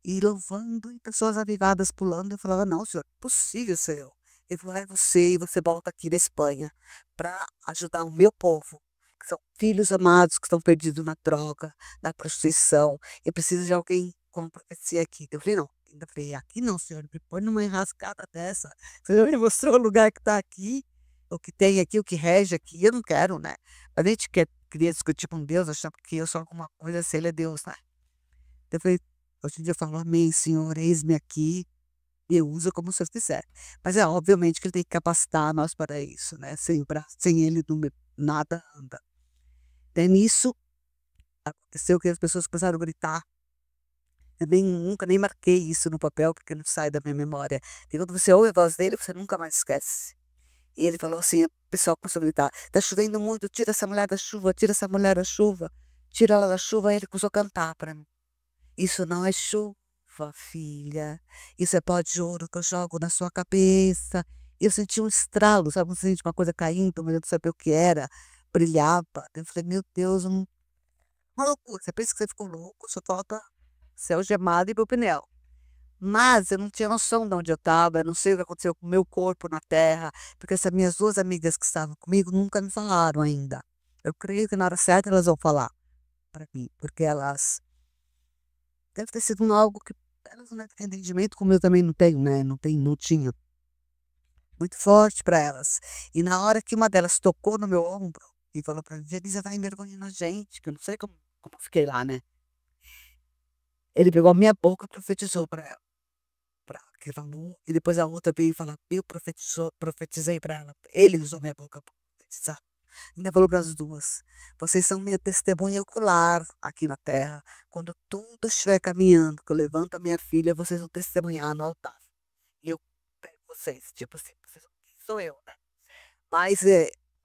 e louvando, e pessoas avivadas pulando, eu falava, não, senhor, é possível ser eu. Ele falou, é você, e você volta aqui da Espanha, para ajudar o meu povo, que são filhos amados que estão perdidos na droga, na prostituição, eu preciso de alguém com profecia aqui. Eu falei, não. Ainda falei, aqui não, senhor, me põe numa enrascada dessa. Você já me mostrou o lugar que está aqui, o que tem aqui, o que rege aqui, eu não quero, né? A gente queria discutir com Deus, achando que eu sou alguma coisa, se ele é Deus, né? Eu falei, hoje em dia eu falo, amém, senhor, eis-me aqui, e eu uso como o senhor quiser. Mas é obviamente que ele tem que capacitar nós para isso, né? Sem ele nada anda. Daí nisso, aconteceu que as pessoas começaram a gritar. Eu nunca nem marquei isso no papel, porque não sai da minha memória. E quando você ouve a voz dele, você nunca mais esquece. E ele falou assim, o pessoal começou a gritar, tá chovendo muito, tira essa mulher da chuva, tira essa mulher da chuva, tira ela da chuva. Aí ele começou a cantar para mim. Isso não é chuva, filha. Isso é pó de ouro que eu jogo na sua cabeça. E eu senti um estralo, sabe? Você sente uma coisa caindo, mas eu não sabia o que era. Brilhava. Eu falei, meu Deus, uma loucura. Você pensa que você ficou louco, só falta ser algemado e ir pro pneu. Mas eu não tinha noção de onde eu estava, eu não sei o que aconteceu com o meu corpo na terra, porque essas minhas 2 amigas que estavam comigo nunca me falaram ainda. Eu creio que na hora certa elas vão falar para mim, porque elas deve ter sido algo que elas não têm entendimento, como eu também não tenho, né? Não tinha. Muito forte para elas. E na hora que uma delas tocou no meu ombro e falou para mim, Elisa tá envergonhando a gente, que eu não sei como eu fiquei lá, né? Ele pegou a minha boca e profetizou para ela. Que falou, e depois a outra veio falar, eu profetizei para ela. Ele usou minha boca para profetizar. Ainda falou para as duas, vocês são minha testemunha ocular aqui na terra. Quando tudo estiver caminhando, que eu levanto a minha filha, vocês vão testemunhar no altar. E eu pego vocês, tipo assim, sou eu, né? Mas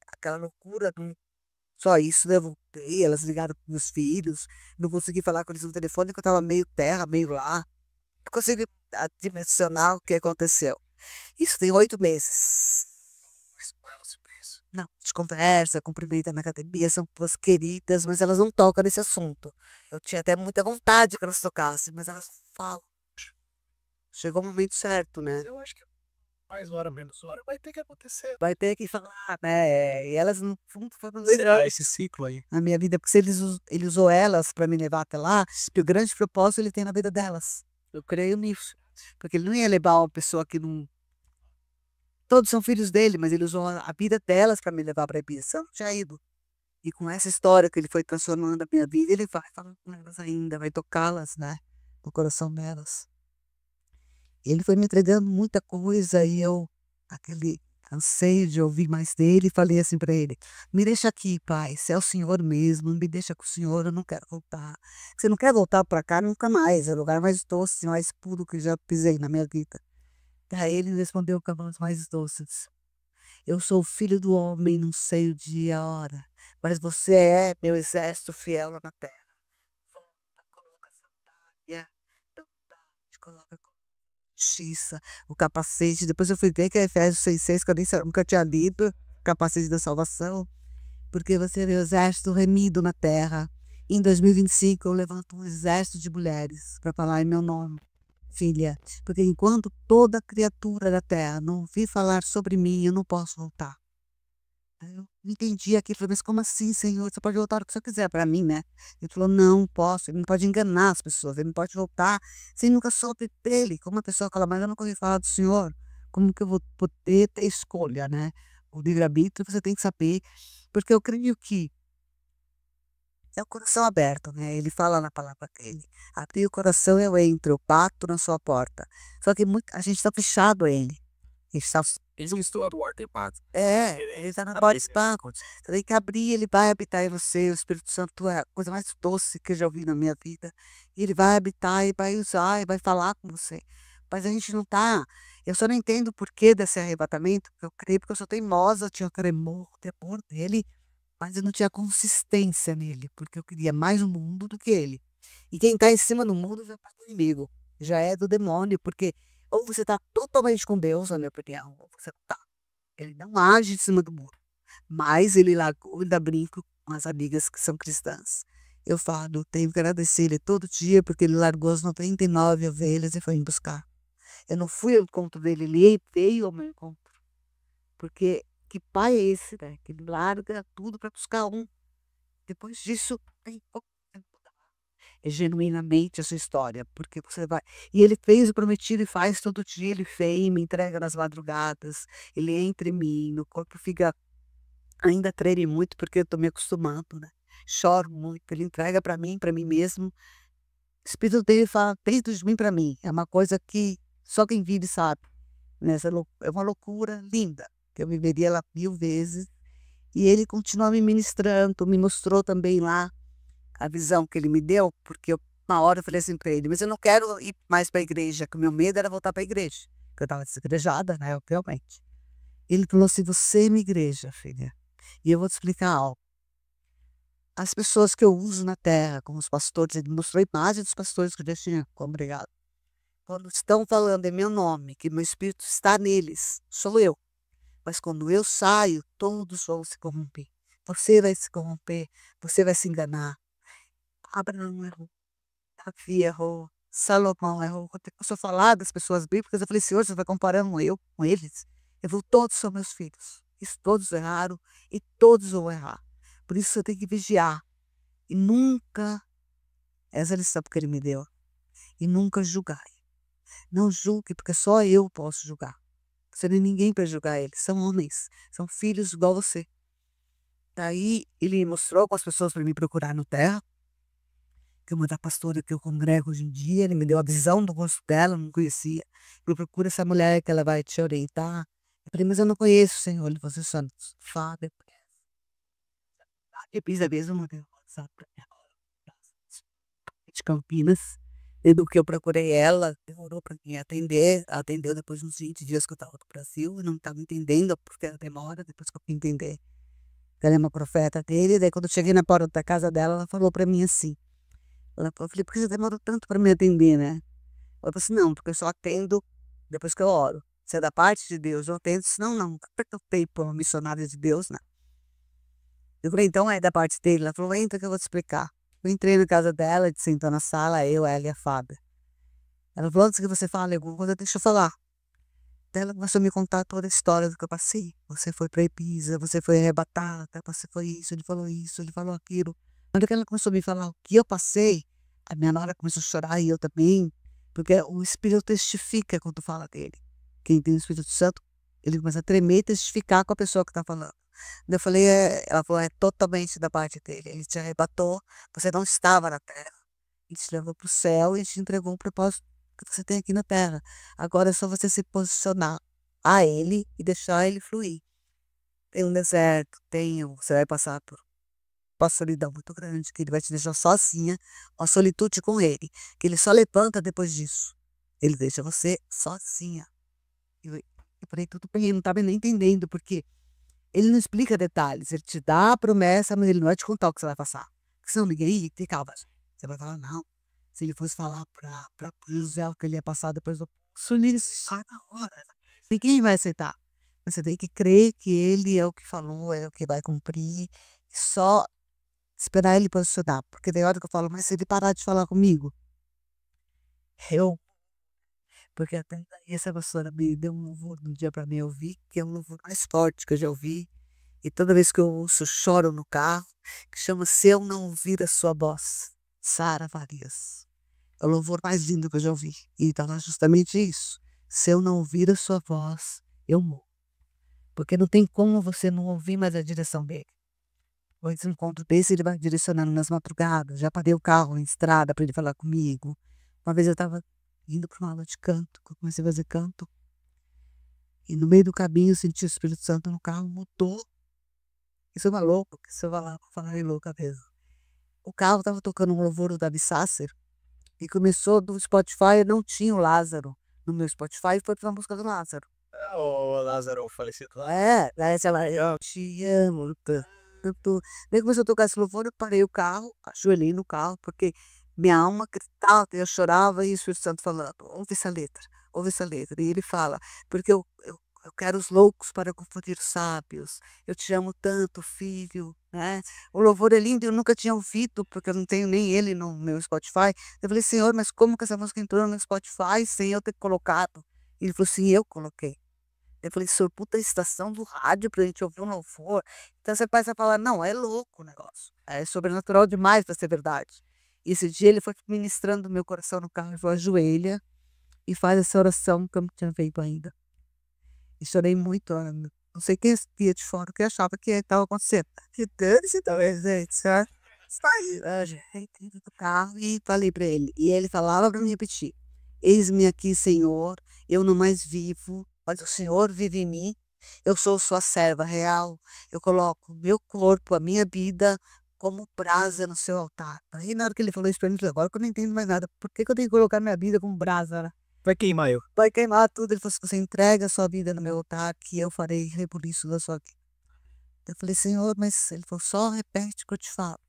aquela loucura, só isso, né? Eu voltei, elas ligaram para meus filhos, não consegui falar com eles no telefone, porque eu estava meio terra, meio lá. Não consegui dimensionar o que aconteceu. Isso tem 8 meses. Não, a gente conversa, cumprimenta na academia, são pessoas queridas, mas elas não tocam nesse assunto. Eu tinha até muita vontade que elas tocassem, mas elas falam. Chegou o momento certo, né? Eu acho que mais hora, menos hora, vai ter que acontecer. Vai ter que falar, né? E elas no fundo foram Encerrar esse ciclo aí. na minha vida, porque se ele usou elas para me levar até lá, que o grande propósito ele tem na vida delas. Eu creio nisso. Porque ele não ia levar uma pessoa que não. Todos são filhos dele, mas ele usou a vida delas para me levar para a Ibiza. Eu não tinha ido. E com essa história que ele foi transformando a minha vida, ele vai falar com elas ainda, vai tocá-las, né? No coração delas. Ele foi me entregando muita coisa e eu, aquele anseio de ouvir mais dele, falei assim para ele: me deixa aqui, pai, se é o senhor mesmo, me deixa com o senhor, eu não quero voltar. Você não quer voltar para cá nunca mais, é o lugar mais doce, mais puro que já pisei na minha vida. Daí ele respondeu com a voz mais doces: eu sou o filho do homem, não sei o dia e a hora, mas você é meu exército fiel lá na terra. Volta, coloca a sandália, coloca justiça, o capacete. Depois eu fui ver que é Efésios 6,6, que eu nunca tinha lido, capacete da salvação, porque você é o exército remido na terra. Em 2025 eu levanto um exército de mulheres para falar em meu nome, filha, porque enquanto toda criatura da terra não ouvir falar sobre mim, eu não posso voltar. Eu entendi aquilo, falei, mas como assim, Senhor? Você pode voltar o que você quiser para mim, né? Ele falou, não posso, ele não pode enganar as pessoas, ele não pode voltar sem nunca soube dele. Como uma pessoa fala, mas eu nunca ouvi falar do Senhor, como que eu vou poder ter escolha, né? O livre-arbítrio você tem que saber, porque eu creio que é o coração aberto, né? Ele fala na palavra dele, abrir o coração eu entro, eu bato na sua porta. Só que a gente está fechado a ele. A gente está ele está na porta espaço. Você tem que abrir, ele vai habitar em você. O Espírito Santo é a coisa mais doce que eu já ouvi na minha vida. E ele vai habitar e vai usar e vai falar com você. Mas a gente não tá. Eu só não entendo o porquê desse arrebatamento, porque eu creio porque eu sou teimosa, tinha temor dele, mas eu não tinha consistência nele, porque eu queria mais o mundo do que ele. E quem está em cima do mundo já está comigo, já é do demônio, porque ou você está totalmente com Deus, na minha opinião, ou você não está. Ele não age em cima do muro, mas ele largou, ainda brinco com as amigas que são cristãs. Eu falo, tenho que agradecer ele todo dia, porque ele largou as 99 ovelhas e foi me buscar. Eu não fui ao encontro dele, ele veio ao meu encontro. Porque que pai é esse, né? Que ele larga tudo para buscar um. Depois disso, tem pouco tempo. É genuinamente a sua história, porque você vai. E ele fez o prometido e faz todo dia, ele vem, me entrega nas madrugadas, ele entra em mim, meu corpo fica. Ainda treme muito, porque eu tô me acostumando, né? Choro muito, ele entrega para mim mesmo. O espírito dele fala dentro de mim para mim. É uma coisa que só quem vive sabe. Né? É uma loucura linda, que eu viveria lá 1000 vezes. E ele continua me ministrando, me mostrou também lá a visão que ele me deu, porque uma hora eu falei assim para ele, mas eu não quero ir mais para a igreja, que o meu medo era voltar para a igreja, porque eu estava desigrejada, né, obviamente. Ele falou assim, você é minha igreja, filha, e eu vou te explicar algo. As pessoas que eu uso na terra, como os pastores, ele mostrou a imagem dos pastores que eu já tinha congregado. Quando estão falando em meu nome, que meu espírito está neles, sou eu. Mas quando eu saio, todos vão se corromper. Você vai se corromper, você vai se enganar. Abraão errou, Davi errou, Salomão errou. Quando eu sou falar das pessoas bíblicas, eu falei, Senhor, você vai comparando eu com eles? Eu vou, todos são meus filhos. Isso todos erraram e todos vão errar. Por isso você tem que vigiar. E nunca, essa é a lição que ele me deu, e nunca julgai. Não julgue, porque só eu posso julgar. Você nem ninguém para julgar eles. São homens, são filhos igual você. Daí ele mostrou com as pessoas para me procurar no terra, que é uma da pastora que eu congrego hoje em dia. Ele me deu a visão do rosto dela, eu não conhecia. Ele procura essa mulher que ela vai te orientar. Eu falei, mas eu não conheço, Senhor. Ele falou assim, Santo, Fábio. Eu fiz a mesma modelo WhatsApp para ela. De Campinas. Do que eu procurei ela, demorou para me atender. Atendeu depois de uns 20 dias que eu estava no Brasil. Eu não estava entendendo porque ela demora, depois que eu fui entender. Ela é uma profeta dele. Daí quando eu cheguei na porta da casa dela, ela falou para mim assim. Ela falou, por que você demorou tanto para me atender, né? Ela falou assim, não, porque eu só atendo depois que eu oro. Se é da parte de Deus, eu atendo. Senão, não, nunca perguntei por uma missionária de Deus, não. Eu falei, então é da parte dele. Ela falou, entra que eu vou te explicar. Eu entrei na casa dela, a gente sentou na sala, eu, ela e a Fábia. Ela falou, antes que você fale alguma coisa, deixa eu falar. Daí ela começou a me contar toda a história do que eu passei. Você foi pra Ibiza, você foi arrebatada, você foi isso, ele falou aquilo. Na hora que ela começou a me falar o que eu passei, a minha nora começou a chorar e eu também, porque o Espírito testifica quando fala dele. Quem tem o Espírito Santo, ele começa a tremer e testificar com a pessoa que está falando. Daí eu falei, ela falou, é totalmente da parte dele. Ele te arrebatou, você não estava na terra. Ele te levou para o céu e te entregou um propósito que você tem aqui na terra. Agora é só você se posicionar a ele e deixar ele fluir. Tem um deserto, você vai passar por uma solidão muito grande, que ele vai te deixar sozinha, uma solitude com ele, que ele só levanta depois disso. Ele deixa você sozinha. Eu falei, tudo bem, ele não estava nem entendendo, porque ele não explica detalhes, ele te dá a promessa, mas ele não vai te contar o que você vai passar. Porque senão ninguém ia ter calma. Você vai falar, não. Se ele fosse falar para José o que ele ia passar depois do poço, ele sai na hora. Ninguém vai aceitar. Mas você tem que crer que ele é o que falou, é o que vai cumprir. Só esperar ele posicionar. Porque tem hora que eu falo, mas se ele parar de falar comigo, eu. Porque até essa vassoura me deu um louvor no dia para mim ouvir, que é um louvor mais forte que eu já ouvi. E toda vez que eu ouço, eu choro no carro, que chama Se Eu Não Ouvir a Sua Voz, Sara Farias. É o louvor mais lindo que eu já ouvi. E tá lá justamente isso. Se eu não ouvir a sua voz, eu morro. Porque não tem como você não ouvir mais a direção dele. Pois um encontro desse, ele vai direcionando nas madrugadas. Já parei o carro na estrada para ele falar comigo. Uma vez eu estava indo para uma aula de canto, que eu comecei a fazer canto. E no meio do caminho eu senti o Espírito Santo no carro, mudou. Isso é uma louca, que você vai lá para falar louca mesmo. O carro estava tocando um louvor do Davi Sasser. E começou do Spotify, não tinha o Lázaro no meu Spotify, foi pra música do Lázaro. O Lázaro falecido lá. Daí ela, eu te amo tanto. Daí começou a tocar esse louvor, eu parei o carro, ajoelhei no carro, porque minha alma gritava, eu chorava e o Espírito Santo falando, ouve essa letra, ouve essa letra. E ele fala, porque eu quero os loucos para confundir os sábios, eu te amo tanto, filho, né? O louvor é lindo, eu nunca tinha ouvido, porque eu não tenho nem ele no meu Spotify. Eu falei, Senhor, mas como que essa música entrou no meu Spotify sem eu ter colocado? E ele falou assim, eu coloquei. Eu falei, senhor, puta estação do rádio pra gente ouvir um louvor. Então você passa a falar, não, é louco o negócio. É sobrenatural demais pra ser verdade. E esse dia ele foi ministrando meu coração no carro, ele falou, ajoelha e faz essa oração que eu não tinha feito ainda. E chorei muito, não sei quem via de fora, que achava que estava acontecendo. Que dane-se talvez, gente, certo? Sai, entrei do carro e falei para ele. E ele falava para mim repetir: eis-me aqui, Senhor, eu não mais vivo, mas o Senhor vive em mim. Eu sou sua serva real. Eu coloco o meu corpo, a minha vida, como brasa no seu altar. Aí na hora que ele falou isso para mim, eu falei, agora que eu não entendo mais nada, por que eu tenho que colocar minha vida como brasa, né? Vai queimar eu. Vai queimar tudo. Ele falou assim, você entrega a sua vida no meu altar, que eu farei rebuliço da sua vida. Eu falei, Senhor, mas ele falou, só repete o que eu te falo.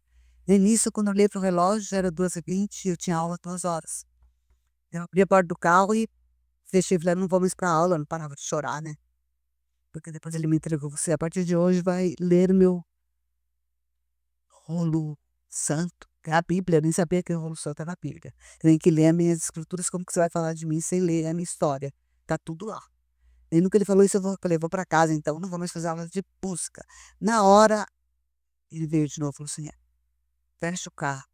No início, quando eu olhei para o relógio, já era 2h20 e eu tinha aula 2 horas. Eu abri a porta do carro e fechei e falei, não vou mais para aula, eu não parava de chorar, né? Porque depois ele me entregou, você a partir de hoje vai ler meu rolo santo, que é a Bíblia. Eu nem sabia que o rolo santo era a Bíblia. Tem que ler as minhas escrituras, como que você vai falar de mim sem ler a minha história? Tá tudo lá. E no que ele falou isso, falei, vou para casa então, não vou mais fazer aula de música. Na hora, ele veio de novo e falou assim, fecha o carro,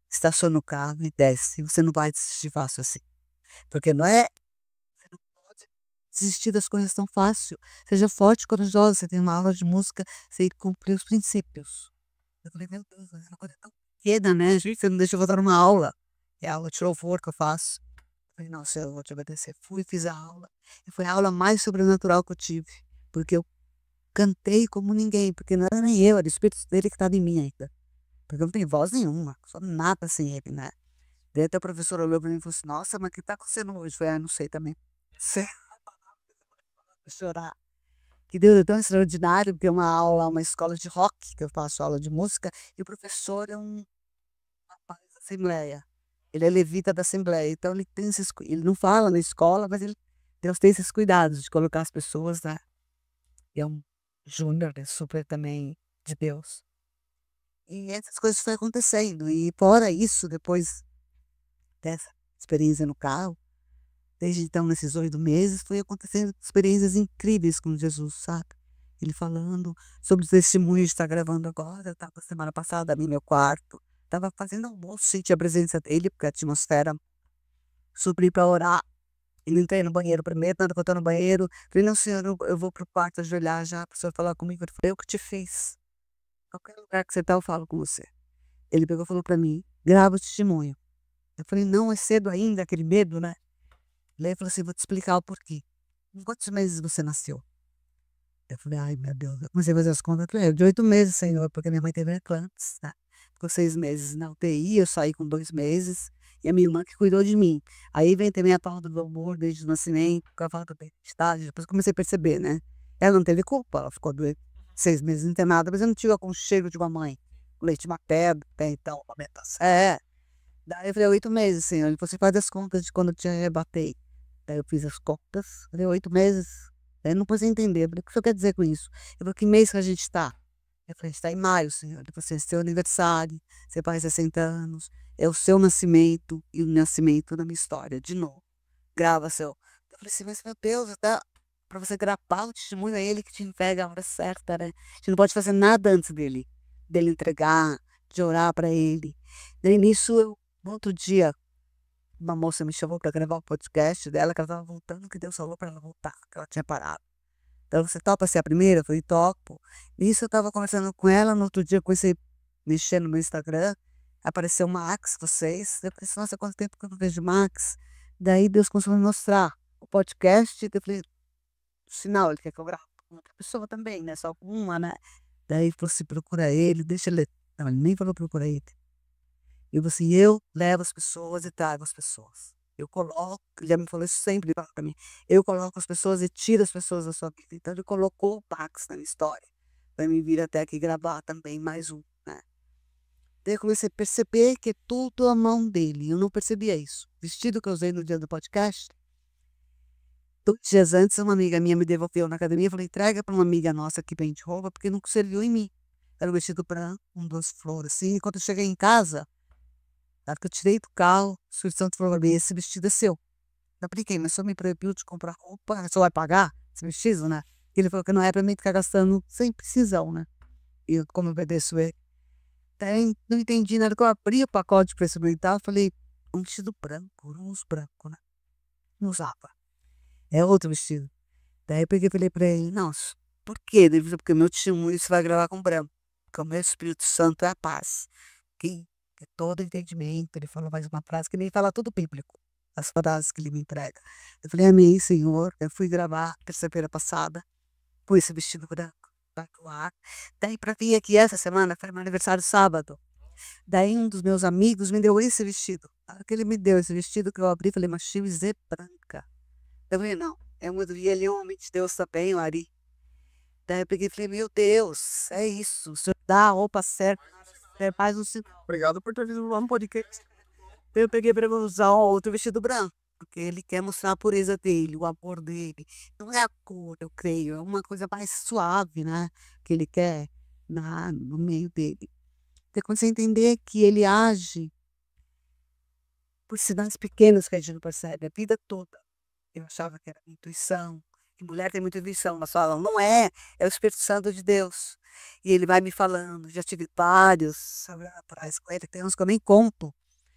estaciona o carro e desce. Você não vai desistir fácil assim. Porque não é, você não pode desistir das coisas tão fácil. Seja forte e corajosa, você tem uma aula de música, você tem que cumprir os princípios. Eu falei, meu Deus, é uma coisa tão pequena, né? Você não deixa eu voltar numa aula. É a aula de louvor que eu faço. Eu falei, não, Senhor, eu vou te obedecer. Fui, fiz a aula. E foi a aula mais sobrenatural que eu tive. Porque eu cantei como ninguém. Porque não era nem eu, era o Espírito dele que estava em mim ainda. Porque eu não tenho voz nenhuma. Sou nada sem ele, né? Daí até a professora olhou pra mim e falou assim, nossa, mas o que tá acontecendo hoje? Eu falei, não sei também. Sei. Chorar. Que Deus é tão extraordinário, porque é uma aula, uma escola de rock, que eu faço aula de música, e o professor é um rapaz da Assembleia. Ele é levita da Assembleia, então ele tem ele não fala na escola, mas Deus tem esses cuidados de colocar as pessoas, né? E é um júnior, né? Super também de Deus. E essas coisas foram acontecendo. E fora isso, depois dessa experiência no carro, Desde então, nesses 8 meses, foi acontecendo experiências incríveis com Jesus, sabe? Ele falando sobre o testemunho de estar gravando agora. Eu estava semana passada ali no meu quarto, estava fazendo almoço, senti a presença dele, porque a atmosfera. Subi para orar. E não entrei no banheiro primeiro, nada que eu tô no banheiro. Falei, não, senhor, eu vou pro quarto ajoelhar já, para o senhor falar comigo. Ele falou, eu que te fiz. Qualquer lugar que você tá, eu falo com você. Ele pegou e falou para mim, grava o testemunho. Eu falei, não, é cedo ainda, aquele medo, né? Ele falou assim, vou te explicar o porquê. Em quantos meses você nasceu? Eu falei, ai, meu Deus. Eu comecei a fazer as contas. Eu falei, de 8 meses, senhor, porque minha mãe teve eclampsia, né? Ficou 6 meses na UTI, eu saí com 2 meses. E a minha irmã que cuidou de mim. Aí vem também a falta do amor desde o nascimento, com a falta da identidade. Depois eu comecei a perceber, né? Ela não teve culpa, ela ficou 6 meses internada, mas eu não tive o aconchego de uma mãe. O leite materno, até então, amamentação. Daí eu falei, 8 meses, senhor. Ele falou, você faz as contas de quando eu te arrebatei. Daí eu fiz as contas, falei, 8 meses. Daí eu não pus a entender. Eu falei, o que o senhor quer dizer com isso? Eu falei, que mês que a gente está? Eu falei, a gente está em maio, senhor. Ele falou, é seu aniversário, você faz 60 anos, é o seu nascimento e o nascimento da minha história, de novo. Grava seu. Eu falei assim, mas meu Deus, tá? Para você gravar o testemunho, é ele que te entrega a hora certa, né? A gente não pode fazer nada antes dele entregar, de orar para ele. Daí nisso, no outro dia, uma moça me chamou para gravar o podcast dela, que ela estava voltando, que Deus falou para ela voltar, que ela tinha parado. Então, você topa ser a primeira? Eu falei, topo. Nisso eu estava conversando com ela, no outro dia eu comecei a mexer no meu Instagram, apareceu o Max, vocês. Eu falei, nossa, quanto tempo que eu não vejo Max? Daí Deus começou a me mostrar o podcast, eu falei, sinal, ele quer que eu grave com outra pessoa também, né? Só com uma, né? Daí falou assim, procura ele, deixa ele. Não, ele nem falou procura ele. Eu falei assim, eu levo as pessoas e trago as pessoas. Eu coloco, ele já me falou isso sempre, ele fala pra mim, eu coloco as pessoas e tiro as pessoas da sua vida. Então ele colocou o Pax na minha história, para me vir até aqui gravar também mais um, né? Daí eu comecei a perceber que é tudo a mão dele, eu não percebia isso. O vestido que eu usei no dia do podcast, 2 dias antes, uma amiga minha me devolveu na academia, eu falei, entrega para uma amiga nossa que vende roupa, porque não serviu em mim. Era um vestido branco, com 2 flores, assim, e quando eu cheguei em casa, na hora que eu tirei do carro, o Espírito Santo falou pra mim, esse vestido é seu. Eu apliquei, mas só me proibiu de comprar roupa, só vai pagar esse vestido, né? Ele falou que não é pra mim ficar gastando sem precisão, né? E eu, como eu obedeço ele, daí não entendi, na hora que eu abri o pacote para experimentar, eu falei, um vestido branco, um uso branco, né? Não usava. É outro vestido. Daí eu peguei e falei pra ele, não, por quê? Ele falou, porque meu testemunho você vai gravar com branco, porque o meu Espírito Santo é a paz. Que é todo entendimento. Ele falou mais uma frase que nem fala tudo bíblico, as frases que ele me entrega. Eu falei, amém, Senhor. Eu fui gravar terça-feira passada, pus esse vestido branco para atuar. Daí, para vir aqui essa semana, foi meu aniversário sábado. Daí, um dos meus amigos me deu esse vestido. Na hora que ele me deu esse vestido, que eu abri, falei, mas Chives é branca. Eu falei, não, é muito. E ele é um homem de Deus também, o Ari. Daí eu peguei e falei, meu Deus, é isso. O senhor dá a roupa certa, é mais um sinal. Obrigado por ter vindo lá no podcast. Eu peguei para usar outro vestido branco, porque ele quer mostrar a pureza dele, o amor dele. Não é a cor, eu creio, é uma coisa mais suave, né? Que ele quer no meio dele. Você começa a entender que ele age por sinais pequenos que a gente não percebe a vida toda. Eu achava que era intuição, que mulher tem muita intuição. Mas falam, não é, é o Espírito Santo de Deus. E ele vai me falando, já tive vários rapazes com ele, tem uns que eu nem conto.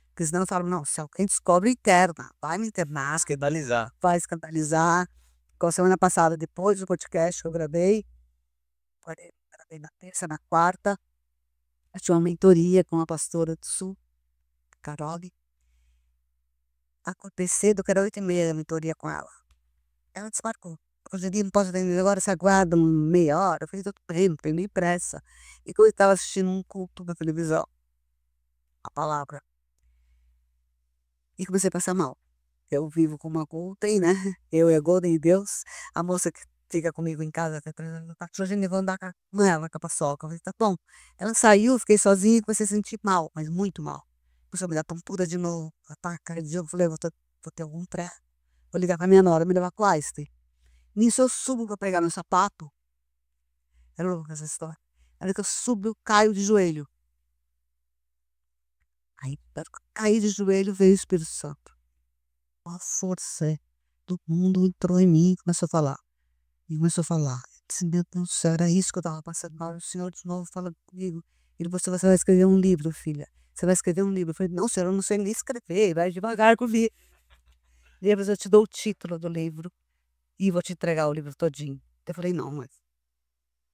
Porque senão eu falo, não, se alguém descobre, interna. Vai me internar, Escandalizar. vai escandalizar. Igual semana passada, depois do podcast que eu gravei na terça, na quarta, eu tinha uma mentoria com a pastora do Sul, Carole. Acordei cedo, que era 8h30 a mentoria com ela. Ela desmarcou. Hoje em dia não posso atender agora, você aguarda meia hora. Eu falei, tudo bem, não tenho nem pressa. E quando eu estava assistindo um culto na televisão, a palavra, e comecei a passar mal. Eu vivo com uma Golden, né? Eu e a Golden e Deus. A moça que fica comigo em casa até 3 anos da tarde, hoje eu vou andar com ela, com a paçoca. Eu falei, tá bom. Ela saiu, fiquei sozinha e comecei a sentir mal, mas muito mal. Começou a me dar tontura de novo, ataque cardíaco. Eu falei, vou ter algum pré. Vou ligar pra minha nora, me levar com a Einstein. Nisso eu subo pra pegar meu sapato. É louca essa história. Na hora que eu subo, eu caio de joelho. Aí, na hora que eu caí de joelho, veio o Espírito Santo. Uma força. todo mundo entrou em mim e começou a falar. E começou a falar. Eu disse, meu Deus do céu, era isso que eu estava passando mal. O Senhor de novo fala comigo. Ele falou, você vai escrever um livro, filha. Você vai escrever um livro. Eu falei, não, senhor, eu não sei nem escrever. Vai devagar comigo. E ele falou, eu te dou o título do livro e vou te entregar o livro todinho. Eu falei, não, mas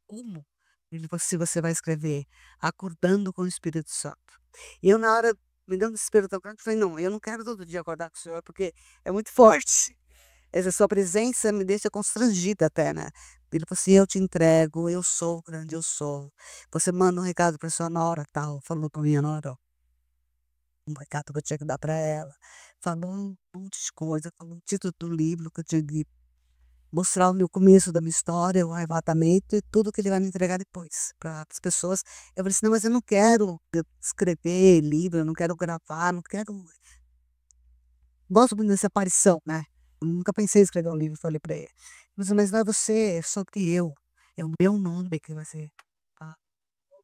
como? Ele falou, se você vai escrever acordando com o Espírito Santo. E eu, na hora, me dando desespero tão grande, falei, não, eu não quero todo dia acordar com o Senhor, porque é muito forte. Essa sua presença me deixa constrangida até, né? Ele falou assim, eu te entrego, eu sou o grande eu sou. Você manda um recado para sua nora, tal. Falou para minha nora, ó, um recado que eu tinha que dar para ela. Falou um monte de coisa, falou o título do livro que eu tinha que mostrar o meu começo da minha história, o arrebatamento e tudo que ele vai me entregar depois para as pessoas. Eu falei assim, não, mas eu não quero escrever livro, eu não quero gravar, não quero. Gosto muito dessa aparição, né? Eu nunca pensei em escrever um livro, falei para ele. Mas não é você, é só que eu. É o meu nome que vai ser. Ah,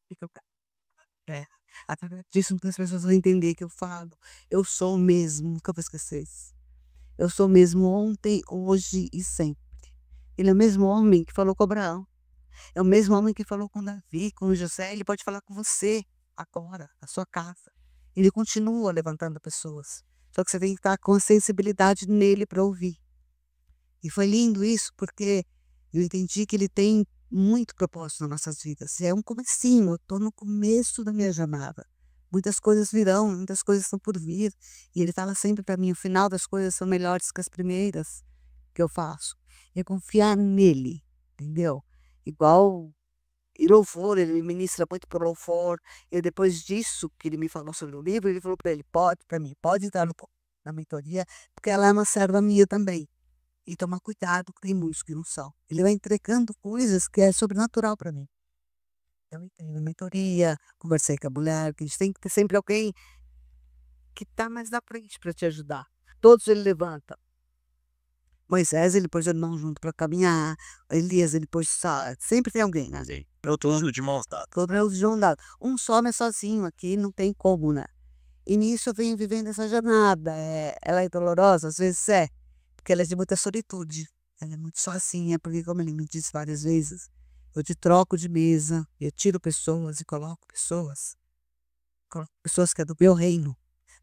fica o ca- é. Através disso que as pessoas vão entender que eu falo. Eu sou o mesmo, nunca vou esquecer isso. Eu sou o mesmo ontem, hoje e sempre. Ele é o mesmo homem que falou com Abraão. É o mesmo homem que falou com Davi, com José. Ele pode falar com você agora, na sua casa. Ele continua levantando pessoas. Só que você tem que estar com a sensibilidade nele para ouvir. E foi lindo isso, porque eu entendi que ele tem muito propósito nas nossas vidas. É um comecinho, eu estou no começo da minha jornada. Muitas coisas virão, muitas coisas estão por vir. E ele fala sempre para mim, o final das coisas são melhores que as primeiras que eu faço. É confiar nele, entendeu? Igual e louvor, ele me ministra muito por louvor. E depois disso que ele me falou sobre o livro, ele falou para ele, pode, para mim, pode entrar na mentoria, porque ela é uma serva minha também. E tomar cuidado, que tem muitos que não são. Ele vai entregando coisas que é sobrenatural para mim. Eu entrei na mentoria, conversei com a mulher, que a gente tem que ter sempre alguém que está mais na frente para te ajudar. Todos ele levanta. Moisés, ele pôs o irmão junto para caminhar. Elias, ele pôs sempre tem alguém, né? Sim. Eu tô de mãos dadas. Todos de mão dada. Um só não é sozinho aqui, não tem como, né? E nisso eu venho vivendo essa jornada. Ela é dolorosa, às vezes é, porque ela é de muita solitude. Ela é muito sozinha, porque como ele me disse várias vezes, eu te troco de mesa, eu tiro pessoas e coloco pessoas. Coloco pessoas que é do meu reino.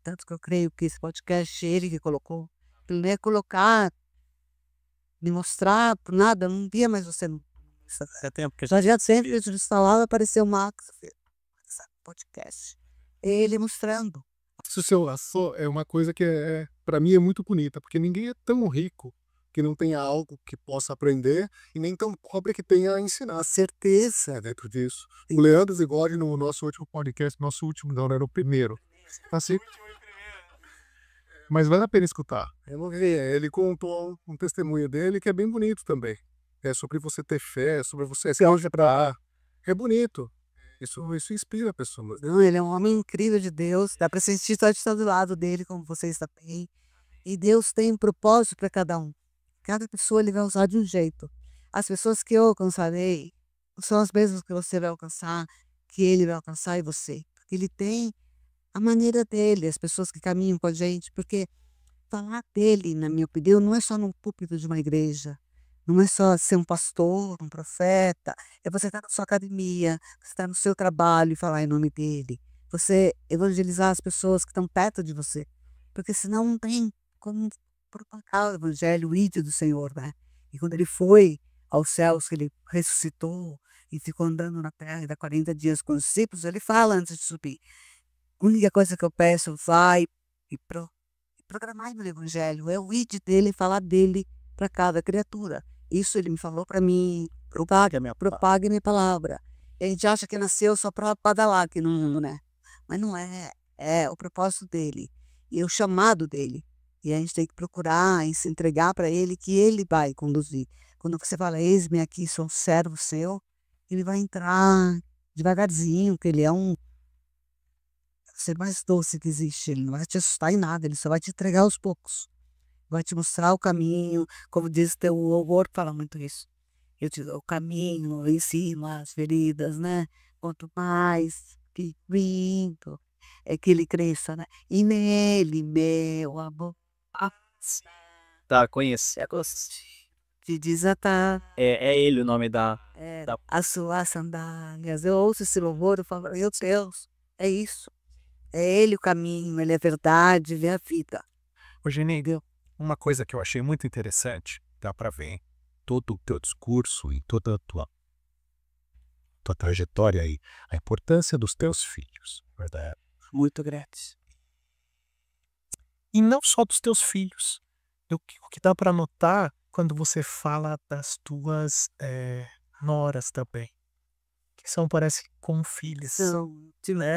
Tanto que eu creio que esse podcast, ele que colocou. Ele não ia colocar, me mostrar por nada, eu não via mais você no É tempo que a já adianta sempre que eu instalava, apareceu o Max, podcast. Ele mostrando. Isso seu é uma coisa que para mim é muito bonita, porque ninguém é tão rico que não tenha algo que possa aprender e nem tão pobre que tenha a ensinar. Certeza. Dentro disso. O Leandro Zigori, no nosso último podcast, nosso último não, era o primeiro. Assim, mas vale a pena escutar. Eu não vi, ele contou um testemunho dele que é bem bonito também. É sobre você ter fé, sobre você se onde para. É bonito. Isso inspira a pessoa. Não, ele é um homem incrível de Deus. Dá para sentir só de estar do lado dele, como você está bem. E Deus tem um propósito para cada um. Cada pessoa ele vai usar de um jeito. As pessoas que eu alcançarei são as mesmas que você vai alcançar, que ele vai alcançar e você. Porque ele tem a maneira dele, as pessoas que caminham com a gente. Porque falar dele, na minha opinião, não é só no púlpito de uma igreja. Não é só ser um pastor, um profeta. É você estar na sua academia, você estar no seu trabalho e falar em nome dele. Você evangelizar as pessoas que estão perto de você. Porque senão não tem como propagar o evangelho, o ídolo do Senhor, né? E quando ele foi aos céus, que ele ressuscitou e ficou andando na terra, ainda 40 dias com os discípulos, ele fala antes de subir. A única coisa que eu peço, vai e programar meu evangelho. É o id dele, falar dele para cada criatura. Isso ele me falou para mim, propague minha palavra. E a gente acha que nasceu só para badalar aqui no mundo, né? Mas não é. É o propósito dele. E o chamado dele. E a gente tem que procurar e se entregar para ele, que ele vai conduzir. Quando você fala, eis-me aqui, sou um servo seu, ele vai entrar devagarzinho, que ele é um ser mais doce que existe. Ele não vai te assustar em nada, ele só vai te entregar aos poucos. Vai te mostrar o caminho, como diz teu louvor, fala muito isso. Eu te dou o caminho, em cima, as feridas, né? Quanto mais que lindo é que ele cresça, né? E nele, meu amor, Tá, conheço. De desatar É ele o nome da. as suas sandálias. Eu ouço esse louvor, eu falo, meu Deus, é isso. É ele o caminho, ele é a verdade, ele é a vida. Ô, Geni, uma coisa que eu achei muito interessante, dá pra ver em todo o teu discurso e toda a tua trajetória aí, a importância dos teus filhos, verdade? Muito grátis. E não só dos teus filhos. O que dá pra notar quando você fala das tuas noras também, que são, parece, com filhos. São,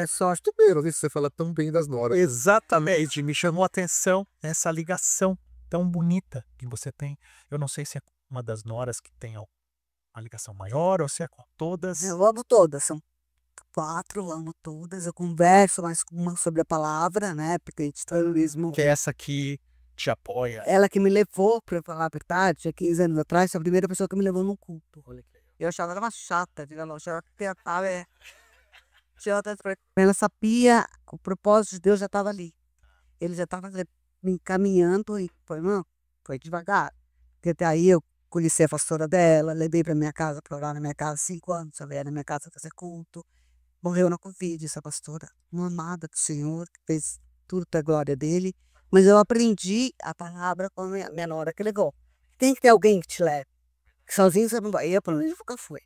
Só acho primeiro, às você fala tão bem das noras. Exatamente, me chamou a atenção essa ligação tão bonita que você tem. Eu não sei se é uma das noras que tem uma ligação maior ou se é com todas. eu amo todas, são 4, eu amo todas. Eu converso mais com uma sobre a palavra, né? Porque a gente está no mesmo. Que é essa que te apoia. Ela que me levou, pra falar a verdade, há 15 anos atrás, foi a primeira pessoa que me levou num culto. Eu achava ela uma chata, eu achava que ela sabia, o propósito de Deus já estava ali. Ele já estava me encaminhando e foi devagar. Porque até aí eu conheci a pastora dela, levei para minha casa, para orar na minha casa 5 anos, ela ia na minha casa fazer culto. Morreu na Covid, essa pastora, uma amada do Senhor, que fez tudo para a glória dele. Mas eu aprendi a palavra com a minha nora que legou. Tem que ter alguém que te leve. Que sozinho você não vai. Eu, pelo menos, nunca fui.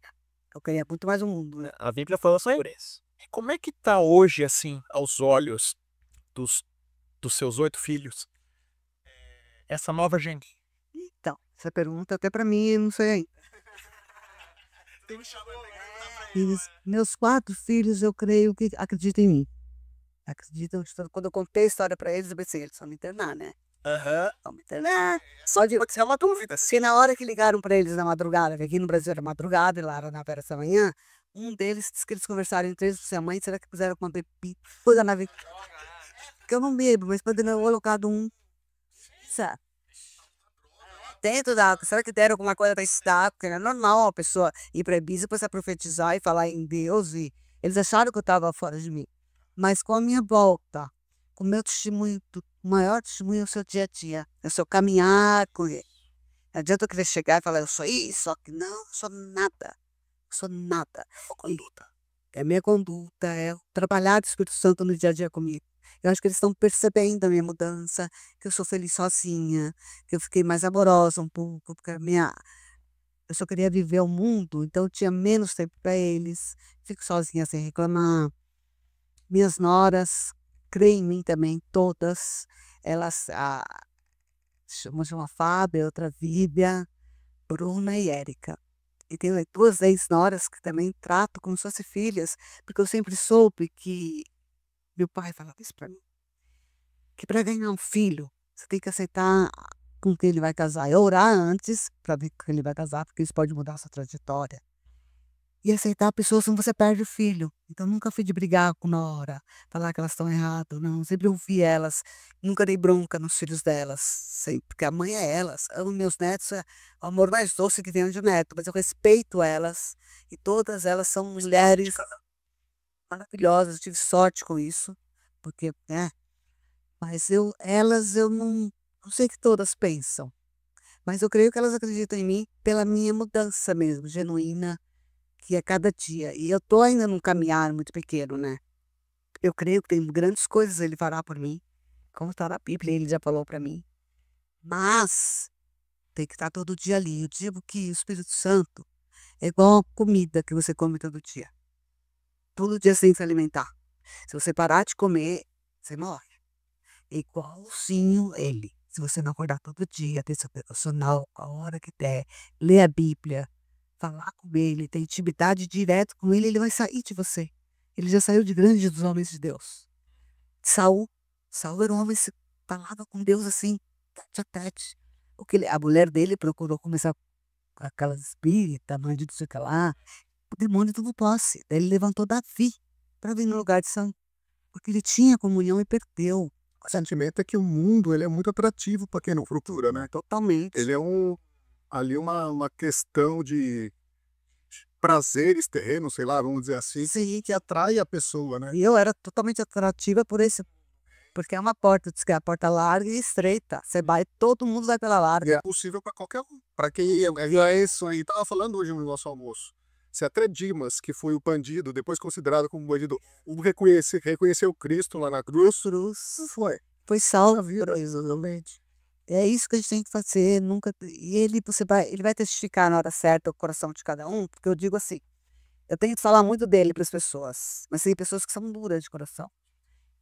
Eu queria muito mais o mundo, né? A Bíblia fala só isso. E como é que tá hoje, assim, aos olhos dos seus 8 filhos, essa nova Geni? Então, essa pergunta até para mim, eu não sei ainda. Meus 4 filhos, eu creio que acreditam em mim. Acreditam, quando eu contei a história para eles, eu pensei, eles vão me internar, né? Vão me internar. Só de pode ser uma dúvida. Se na hora que ligaram para eles na madrugada, que aqui no Brasil era madrugada e lá era na vera da manhã, um deles disse que eles conversaram entre eles, disse, mãe, será que puseram uma bebida na vida? Porque eu não bebo, mas quando eu colocado sabe? Dentro da água, será que deram alguma coisa para estudar? Porque é normal a pessoa ir para a Ibiza, depois profetizar e falar em Deus, e eles acharam que eu estava fora de mim. Mas com a minha volta, com o meu testemunho, o maior testemunho é o seu dia a dia, é o seu caminhar com ele. Não adianta eu querer chegar e falar, eu sou isso, só que não, eu sou nada. Eu sou nada. Conduta. É a minha conduta, é o trabalhar do Espírito Santo no dia a dia comigo. Eu acho que eles estão percebendo a minha mudança, que eu sou feliz sozinha, que eu fiquei mais amorosa um pouco, porque eu só queria viver o mundo, então eu tinha menos tempo para eles. Fico sozinha sem reclamar. Minhas noras creem em mim também, todas. Elas, uma Fábia, outra Víbia, Bruna e Érica. E tenho 2 ex-noras que também trato como se fossem filhas, porque eu sempre soube que meu pai falava isso para mim, que para ganhar um filho, você tem que aceitar com quem ele vai casar. É orar antes para ver com quem ele vai casar, porque isso pode mudar a sua trajetória. E aceitar pessoas quando você perde o filho. Então, nunca fui de brigar com nora, falar que elas estão erradas, não. Sempre ouvi elas, nunca dei bronca nos filhos delas, sempre, porque a mãe é elas. Amo meus netos, é o amor mais doce que tem de neto, mas eu respeito elas, e todas elas são mulheres maravilhosas, tive sorte com isso, porque, né? Mas elas, eu não sei que todas pensam, mas eu creio que elas acreditam em mim pela minha mudança mesmo, genuína, que é cada dia. E eu tô ainda num caminhar muito pequeno, né? Eu creio que tem grandes coisas ele fará por mim, como está na Bíblia, ele já falou para mim. Mas tem que estar todo dia ali. Eu digo que o Espírito Santo é igual a comida que você come todo dia. Todo dia você tem que se alimentar. Se você parar de comer, você morre. É igualzinho ele. Se você não acordar todo dia, ter seu devocional, a hora que der, ler a Bíblia, falar com ele, ter intimidade direto com ele, ele vai sair de você. Ele já saiu de grandes dos homens de Deus. Saul era um homem que falava com Deus assim, tete a tete. A mulher dele procurou começar com aquelas espíritas, mãe de não sei o que lá. O demônio tomou posse. Daí ele levantou Davi para vir no lugar de Saul. Porque ele tinha comunhão e perdeu. O sentimento é que o mundo ele é muito atrativo para quem não procura, né? Totalmente. Ele é ali uma questão de prazeres terrenos, sei lá, vamos dizer assim, Sim. que atrai a pessoa, né? E eu era totalmente atrativa por esse. Porque é uma porta, diz que é a porta larga e estreita. Você vai, todo mundo vai pela E larga. é possível para qualquer um. Para quem é isso aí. Tava falando hoje no nosso almoço. Se até Dimas, que foi o bandido, depois considerado como bandido, reconheceu Cristo lá na cruz, Cruz foi. foi salvo, exatamente. É isso que a gente tem que fazer, nunca. E ele vai testificar na hora certa o coração de cada um, porque eu digo assim, eu tenho que falar muito dele para as pessoas, mas tem pessoas que são duras de coração.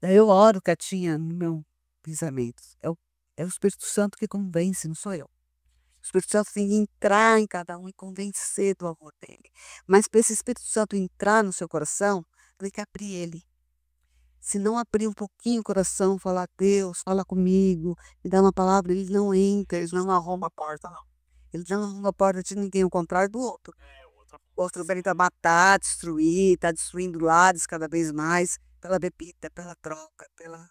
Daí eu oro quietinha no meu pensamento. É o Espírito Santo que convence, não sou eu. O Espírito Santo tem que entrar em cada um e convencer do amor dele. Mas para esse Espírito Santo entrar no seu coração, tem que abrir ele. Se não abrir um pouquinho o coração, falar, Deus, fala comigo, me dá uma palavra, ele não entra, ele não arruma a porta, não. Ele não arruma a porta de ninguém, ao contrário do outro. O outro tenta matar, destruir, está destruindo lares cada vez mais, pela bebida, pela troca, pela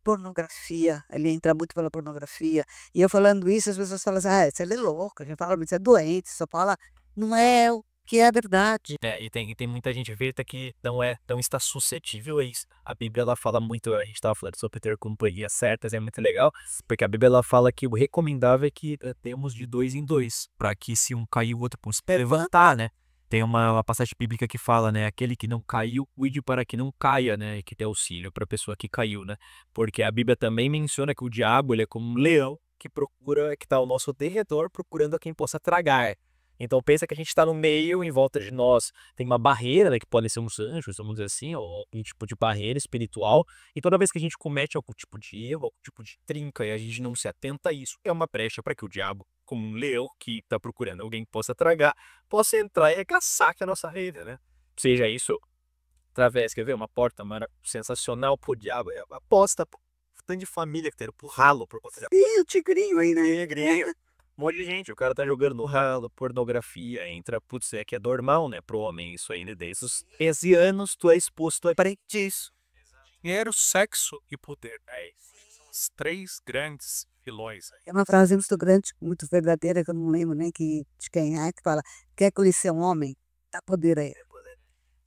pornografia. Ele entra muito pela pornografia. E eu falando isso, as pessoas falam assim, você é louca, a gente fala, você é doente, só fala, não é o que é a verdade. E tem muita gente verta que não está suscetível a isso. A Bíblia ela fala muito, a gente estava falando sobre ter companhias certas, é muito legal, porque a Bíblia ela fala que o recomendável é que temos de 2 em 2, para que se um cair o outro possa levantar, né? Tem uma passagem bíblica que fala, né? Aquele que não caiu, cuide para que não caia, né? E que dê auxílio para a pessoa que caiu, né? Porque a Bíblia também menciona que o diabo ele é como um leão que procura, que está ao nosso derredor, procurando a quem possa tragar. Então pensa que a gente está no meio, em volta de nós tem uma barreira, né, que podem ser uns anjos, vamos dizer assim, ou algum tipo de barreira espiritual. E toda vez que a gente comete algum tipo de erro, algum tipo de trinca e a gente não se atenta a isso, é uma brecha para que o diabo, como um leão que está procurando alguém que possa tragar, possa entrar e caçar a nossa rede, né? Seja isso através, quer ver, uma porta sensacional pro diabo, é uma aposta, tanto de família que tem pro ralo por conta E o tigrinho aí, né? tigrinho. Um monte de gente, o cara tá jogando no ralo, pornografia, entra, putz, é que é normal, né, pro homem, isso aí, né, desde os 13 anos, tu é exposto a aprender isso. Dinheiro, sexo e poder. São os 3 grandes vilões. É uma frase muito grande, muito verdadeira, que eu não lembro nem de quem é, que fala, quer conhecer um homem? Dá poder a ele.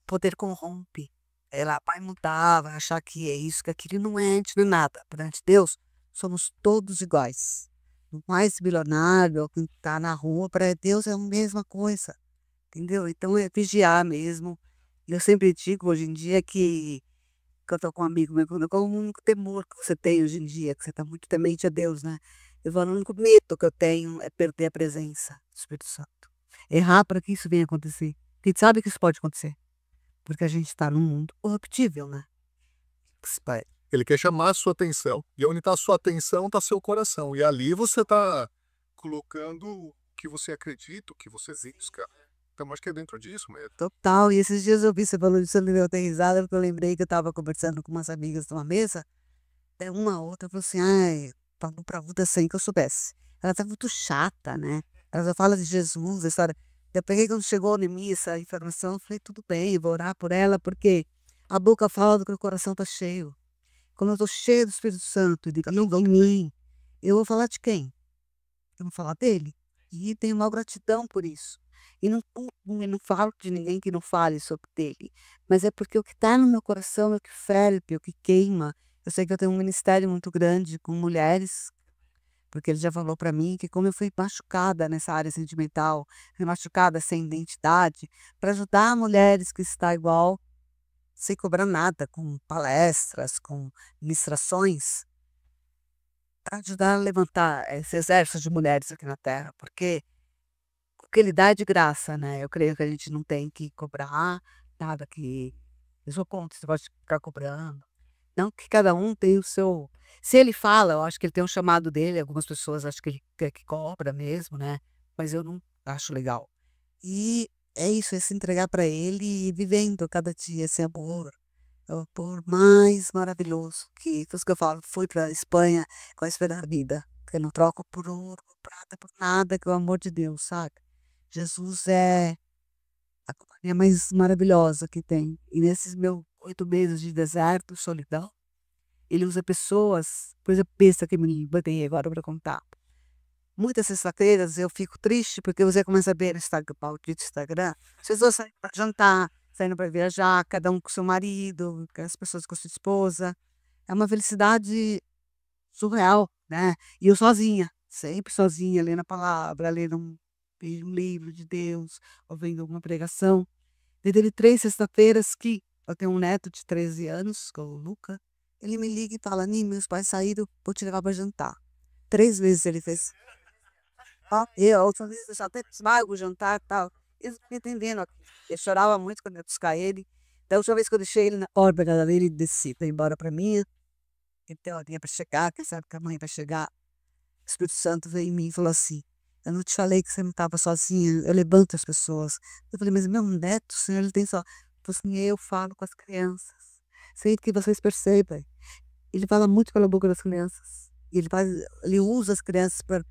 Poder corrompe. Ela vai mudar, vai achar que é isso, que aquilo não é antes de nada. Perante Deus, somos todos iguais. O mais bilionário, o que está na rua, para Deus é a mesma coisa. Entendeu? Então é vigiar mesmo. Eu sempre digo hoje em dia que eu estou com um amigo meu, qual o único temor que você tem hoje em dia, que você está muito temente a Deus, né? Eu falo, o único medo que eu tenho é perder a presença do Espírito Santo. Errar para que isso venha acontecer. A gente sabe que isso pode acontecer. Porque a gente está num mundo corruptível, né? Ele quer chamar a sua atenção. E onde está a sua atenção, está seu coração. E ali você está colocando o que você acredita, o que você busca. Então, acho que é dentro disso mesmo. Total. E esses dias eu vi você falando disso, eu me deu até risada, porque eu lembrei que eu estava conversando com umas amigas numa mesa. Até uma outra falou assim, ai, falou pra outra sem que eu soubesse. Ela tá muito chata, né? Ela só fala de Jesus, a história. Eu peguei quando chegou em mim essa informação, eu falei, tudo bem, vou orar por ela, porque a boca fala do que o coração tá cheio. Quando eu tô cheio do Espírito Santo, de não em mim, eu vou falar de quem? Eu vou falar dele. E tenho uma gratidão por isso. E não falo de ninguém que não fale sobre dele. Mas é porque o que está no meu coração é o que ferve, é o que queima. Eu sei que eu tenho um ministério muito grande com mulheres, porque ele já falou para mim que como eu fui machucada nessa área sentimental, fui machucada sem identidade, para ajudar mulheres que está igual, sem cobrar nada, com palestras, com ministrações, para ajudar a levantar esse exército de mulheres aqui na Terra, porque o que ele dá é de graça, né? Eu creio que a gente não tem que cobrar nada que... Eu sou contra esse negócio de ficar cobrando. Não que cada um tem o seu... Se ele fala, eu acho que ele tem um chamado dele, algumas pessoas acham que ele quer que cobra mesmo, né? Mas eu não acho legal. E é isso, é se entregar para ele e vivendo cada dia esse amor. É o amor mais maravilhoso que, por isso que eu falo, fui para a Espanha com a esperança da vida. Que eu não troco por ouro, por prata, por nada, que é o amor de Deus, sabe? Jesus é a companhia mais maravilhosa que tem. E nesses meus 8 meses de deserto, solidão, ele usa pessoas, coisa besta que me botei agora para contar. Muitas sexta-feiras eu fico triste porque você começa a ver no Instagram, maldito Instagram, as pessoas saem para jantar, saindo para viajar, cada um com seu marido, as pessoas com sua esposa. É uma felicidade surreal, né? E eu sozinha, sempre sozinha, lendo a palavra, lendo um livro de Deus, ouvindo alguma pregação. Daí teve 3 sexta-feiras que eu tenho um neto de 13 anos, que é o Luca. Ele me liga e fala: Nini, meus pais saíram, vou te levar para jantar. 3 vezes ele fez. Ó, eu, outra vez eu já até desmaio o jantar e tal. Eu não entendendo. Eu chorava muito quando eu ia buscar ele. Da última vez que eu deixei ele na porta dele, ele desci, foi embora para mim. Então, eu tinha para chegar, que sabe que a mãe vai chegar. O Espírito Santo veio em mim e falou assim: eu não te falei que você não estava sozinha, eu levanto as pessoas. Eu falei: mas meu neto, o senhor, ele tem só. Ele falou assim: eu falo com as crianças. Sei que vocês percebem. Ele fala muito pela boca das crianças. Ele usa as crianças para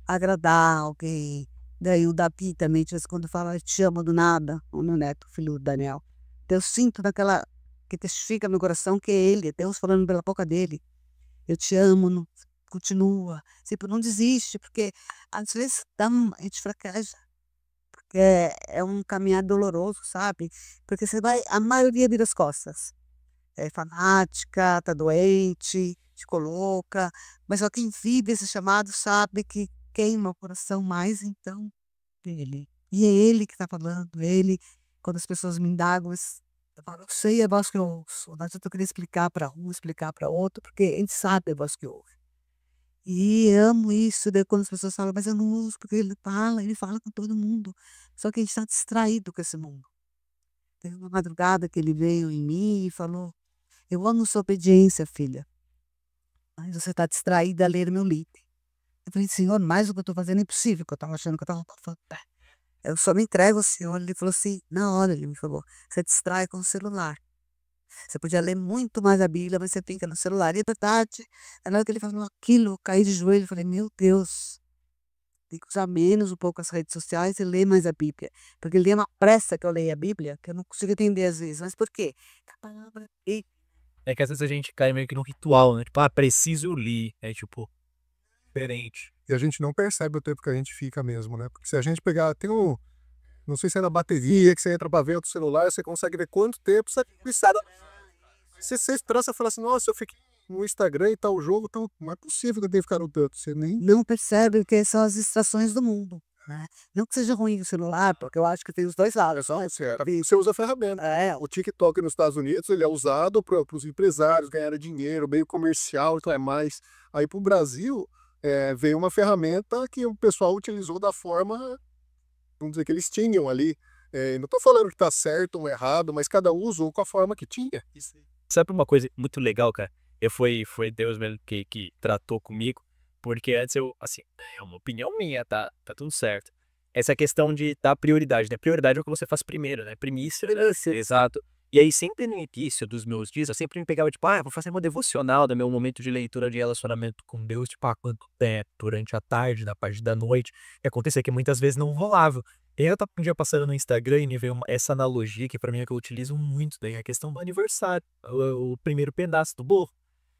agradar alguém. Daí o Davi também, de vez em quando fala: eu te amo do nada, o meu neto, o filho do Daniel. Então, eu sinto naquela, que testifica no meu coração que é ele, Deus falando pela boca dele. Eu te amo, não, continua. Tipo, não desiste, porque às vezes a gente fraqueja. Porque é um caminhar doloroso, sabe? Porque você vai, a maioria vira as costas. É fanática, tá doente, te coloca. Mas só quem vive esse chamado sabe que queima o coração mais, então, dele. E é ele que tá falando, ele, quando as pessoas me indagam, eu falo: eu sei a voz que eu ouço. Não adianta eu querer explicar para um, explicar para outro, porque a gente sabe a voz que ouve. E amo isso, daí quando as pessoas falam: mas eu não uso, porque ele fala com todo mundo. Só que a gente está distraído com esse mundo. Teve uma madrugada que ele veio em mim e falou: eu amo sua obediência, filha, mas você está distraída a ler meu livro. Eu falei: Senhor, mais o que eu estou fazendo é impossível, que eu estava achando que eu estava falando. Eu só me entrego ao Senhor. Ele falou assim, na hora, ele me falou: você distrai com o celular. Você podia ler muito mais a Bíblia, mas você fica no celular. E é verdade. Na hora que ele falou aquilo, eu caí de joelho e falei: meu Deus, tem que usar menos um pouco as redes sociais e ler mais a Bíblia. Porque ele tem uma pressa que eu leia a Bíblia, que eu não consigo entender às vezes. Mas por quê? A palavra É que às vezes a gente cai meio que num ritual, né? Tipo, preciso ler. É tipo, diferente. E a gente não percebe o tempo que a gente fica mesmo, né? Porque se a gente pegar, tem um, não sei se é na bateria que você entra pra ver outro celular, você consegue ver quanto tempo você precisa. Você espera, você fala assim: nossa, eu fiquei no Instagram e tal jogo, então não é possível que eu tenha ficado tanto. Você nem. não percebe que são as distrações do mundo, né? Não que seja ruim o celular, porque eu acho que tem os dois lados. Você usa a ferramenta. É, O TikTok nos Estados Unidos ele é usado para os empresários ganharem dinheiro, meio comercial, então é mais. Aí para o Brasil veio uma ferramenta que o pessoal utilizou da forma, vamos dizer, que eles tinham ali. Não estou falando que está certo ou errado, mas cada um usou com a forma que tinha. Sabe uma coisa muito legal, cara? Foi Deus mesmo que tratou comigo, porque antes eu, assim, é uma opinião minha, tá tudo certo. Essa questão de dar prioridade, né? Prioridade é o que você faz primeiro, né? Primícia, exato. E aí, sempre no início dos meus dias, eu sempre me pegava, tipo, vou fazer meu devocional, do meu momento de leitura de relacionamento com Deus, tipo, quanto tempo, durante a tarde, na parte da noite. E acontecia que muitas vezes não rolava. E aí eu tava um dia passando no Instagram e me veio essa analogia que pra mim é que eu utilizo muito, daí é a questão do aniversário, o primeiro pedaço do bolo.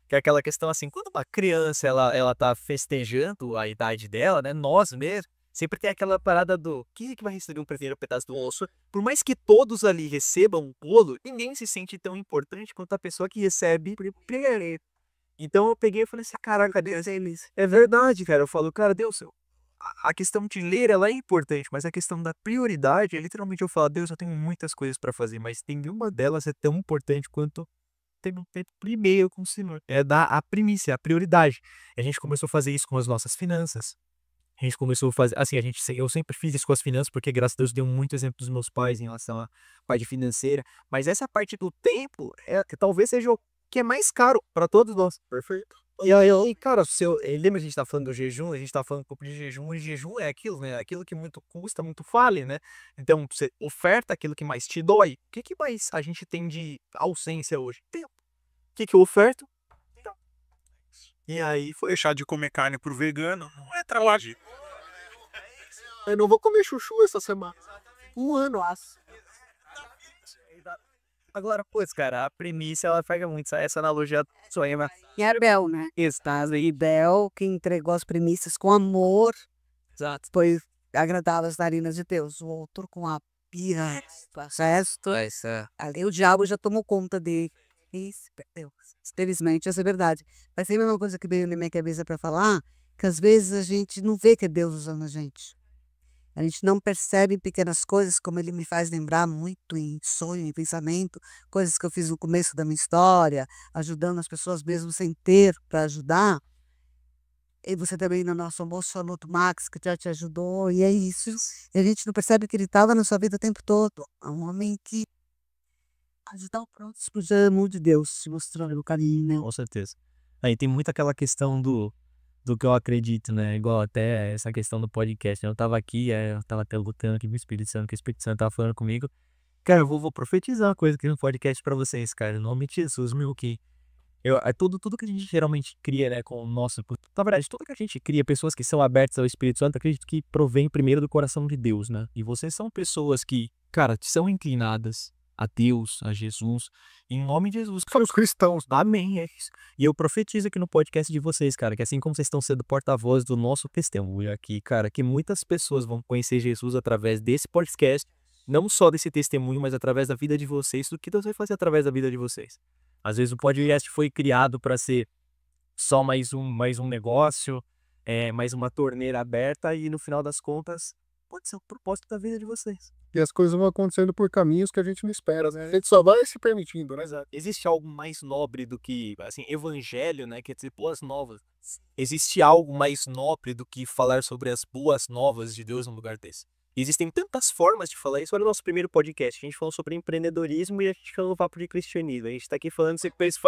Que é aquela questão assim, quando uma criança ela tá festejando a idade dela, né? Nós mesmo, sempre tem aquela parada do quem é que vai receber um primeiro pedaço do osso? Por mais que todos ali recebam um bolo, ninguém se sente tão importante quanto a pessoa que recebe primeiro. Então eu peguei e falei assim: caraca, Deus, é verdade, cara. Eu falo: cara, Deus, a questão de ler ela é importante, mas a questão da prioridade, é literalmente eu falo: Deus, eu tenho muitas coisas pra fazer, mas nenhuma delas é tão importante quanto ter um tempo primeiro com o Senhor. É dar a primícia, a prioridade. A gente começou a fazer isso com as nossas finanças. A gente começou a fazer, assim, eu sempre fiz isso com as finanças, porque graças a Deus deu muito exemplo dos meus pais em relação à parte financeira, mas essa parte do tempo que talvez seja o que é mais caro para todos nós. Perfeito. E aí, cara, lembra que a gente tá falando do jejum, a gente tá falando um pouco de jejum, e jejum é aquilo, né? Aquilo que muito custa, muito fale, né? Então, você oferta aquilo que mais te dói. O que mais a gente tem de ausência hoje? Tempo. O que eu oferto? E aí foi deixar de comer carne pro vegano, não é trabalho. Eu não vou comer chuchu essa semana. Um ano, acho. Agora, putz, cara, a primícia, ela pega muito essa analogia do mas e era Bel, né? está E Bel, que entregou as premissas com amor, exato. foi agradável as narinas de Deus. O outro com a pia, resto, ali o diabo já tomou conta dele. e se perdeu. Infelizmente, essa é a verdade. Mas tem uma coisa que veio na minha cabeça para falar, que às vezes a gente não vê que é Deus usando a gente. A gente não percebe pequenas coisas, como ele me faz lembrar muito em sonho, em pensamento, coisas que eu fiz no começo da minha história, ajudando as pessoas mesmo sem ter para ajudar. E você também no nosso almoço falou do Max, que já te ajudou, e é isso. E a gente não percebe que ele estava na sua vida o tempo todo. É um homem que ajudar o próximo já é amor de Deus, te mostrando o caminho, né? Com certeza. Aí tem muito aquela questão do que eu acredito, né? Igual até essa questão do podcast, né? Eu tava aqui, eu tava até lutando aqui com o Espírito Santo, que o Espírito Santo tava falando comigo. Cara, eu vou profetizar uma coisa aqui no podcast pra vocês, cara. Em nome de Jesus, meu, que tudo que a gente geralmente cria, né, com o nosso. Na verdade, tudo que a gente cria, pessoas que são abertas ao Espírito Santo, acredito que provém primeiro do coração de Deus, né? E vocês são pessoas que, cara, são inclinadas a Deus, a Jesus, em nome de Jesus. Para os cristãos. Amém, é isso. E eu profetizo aqui no podcast de vocês, cara, que assim como vocês estão sendo porta-voz do nosso testemunho aqui, cara, que muitas pessoas vão conhecer Jesus através desse podcast, não só desse testemunho, mas através da vida de vocês, do que Deus vai fazer através da vida de vocês. Às vezes o podcast foi criado para ser só mais um negócio, mais uma torneira aberta e no final das contas pode ser o propósito da vida de vocês. E as coisas vão acontecendo por caminhos que a gente não espera, né? A gente só vai se permitindo, né? Exato. Existe algo mais nobre do que, assim, evangelho, né? Quer dizer, boas novas. Existe algo mais nobre do que falar sobre as boas novas de Deus num lugar desse. Existem tantas formas de falar isso. Olha o nosso primeiro podcast. A gente falou sobre empreendedorismo e a gente falou papo de cristianismo. A gente tá aqui falando sobre isso.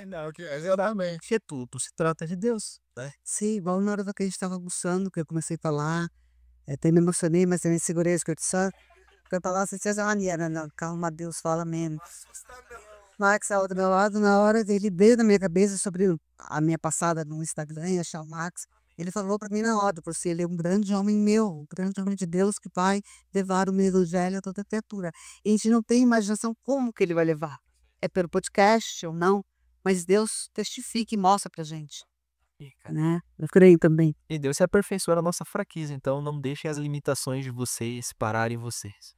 Não, que exatamente. É tudo. Se trata de Deus, né? Sim, igual na hora que a gente estava almoçando, que eu comecei a falar, até me emocionei, mas também segurei as coisas só. Porque eu falava assim, "Seja maneira, não, calma, Deus fala menos." Max estava do meu lado, na hora dele veio na minha cabeça sobre a minha passada no Instagram e achar o Max. Ele falou para mim na hora, por si ele é um grande homem meu, um grande homem de Deus que vai levar o meu evangelho a toda criatura. E a gente não tem imaginação como que ele vai levar. É pelo podcast ou não, mas Deus testifica e mostra pra gente, né? Eu creio também. E Deus se aperfeiçoa na nossa fraqueza, então não deixem as limitações de vocês pararem vocês.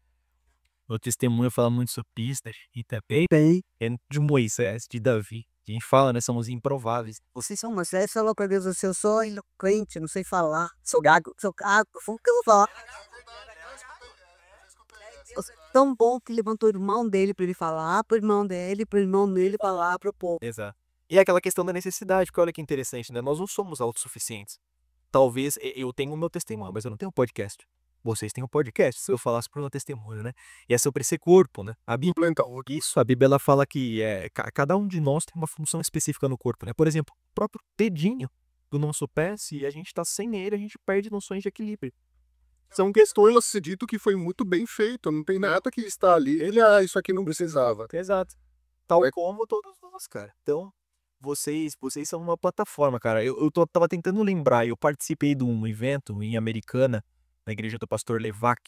O testemunho fala muito sobre isso, e também Bem, de Moisés, de Davi. A gente fala, né? Somos improváveis. vocês são Moisés, falou para Deus assim, eu sou eloquente, não sei falar, sou gago, foi o que eu vou falar. Tão bom que levantou o irmão dele para ele falar, pro irmão dele falar pro povo. Exato. E é aquela questão da necessidade, porque olha que interessante, né? Nós não somos autossuficientes. Talvez eu tenha o meu testemunho, mas eu não tenho um podcast. Vocês têm um podcast, se eu falasse pro meu testemunho, né? E é sobre esse corpo, né? A Bíblia, isso, a Bíblia ela fala que cada um de nós tem uma função específica no corpo, né? Por exemplo, o próprio dedinho do nosso pé, se a gente tá sem ele, a gente perde noções de equilíbrio. São questões, se dito que foi muito bem feito, não tem nada que está ali. Isso aqui não precisava. Exato. Tal como todos nós, cara. Então, vocês são uma plataforma, cara. Eu tava tentando lembrar, eu participei de um evento em Americana, na igreja do pastor Levac,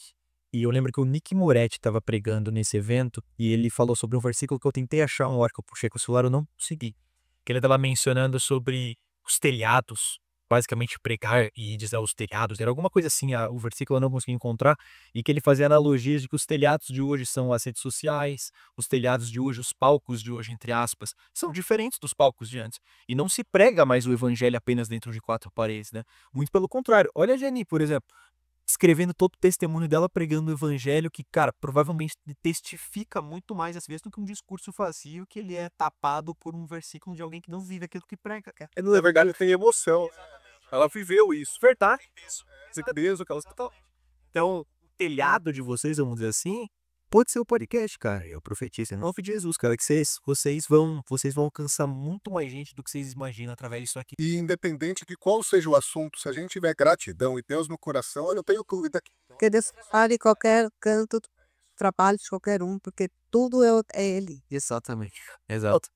e eu lembro que o Nick Moretti estava pregando nesse evento, e ele falou sobre um versículo que eu tentei achar uma hora que eu puxei com o celular, eu não consegui. Que ele estava mencionando sobre os telhados, basicamente pregar e dizer os telhados, era alguma coisa assim, o versículo eu não consegui encontrar, e que ele fazia analogias de que os telhados de hoje são as redes sociais, os telhados de hoje, os palcos de hoje, entre aspas, são diferentes dos palcos de antes. E não se prega mais o evangelho apenas dentro de quatro paredes, né? Muito pelo contrário. Olha a Jenny, por exemplo, escrevendo todo o testemunho dela, pregando o evangelho que, cara, provavelmente testifica muito mais às vezes do que um discurso vazio que ele é tapado por um versículo de alguém que não vive aquilo que prega, cara. Na verdade, tem emoção. Ela viveu isso. Verdade. Certeza que ela está. Então, o telhado de vocês, vamos dizer assim, pode ser o podcast, cara. Eu profetizo em nome de Jesus, cara, que vocês vão alcançar muito mais gente do que vocês imaginam através disso aqui. E independente de qual seja o assunto, se a gente tiver gratidão e Deus no coração, eu não tenho dúvida que Que Deus fale em qualquer canto, trabalho de qualquer um, porque tudo é Ele. Exatamente. Exato.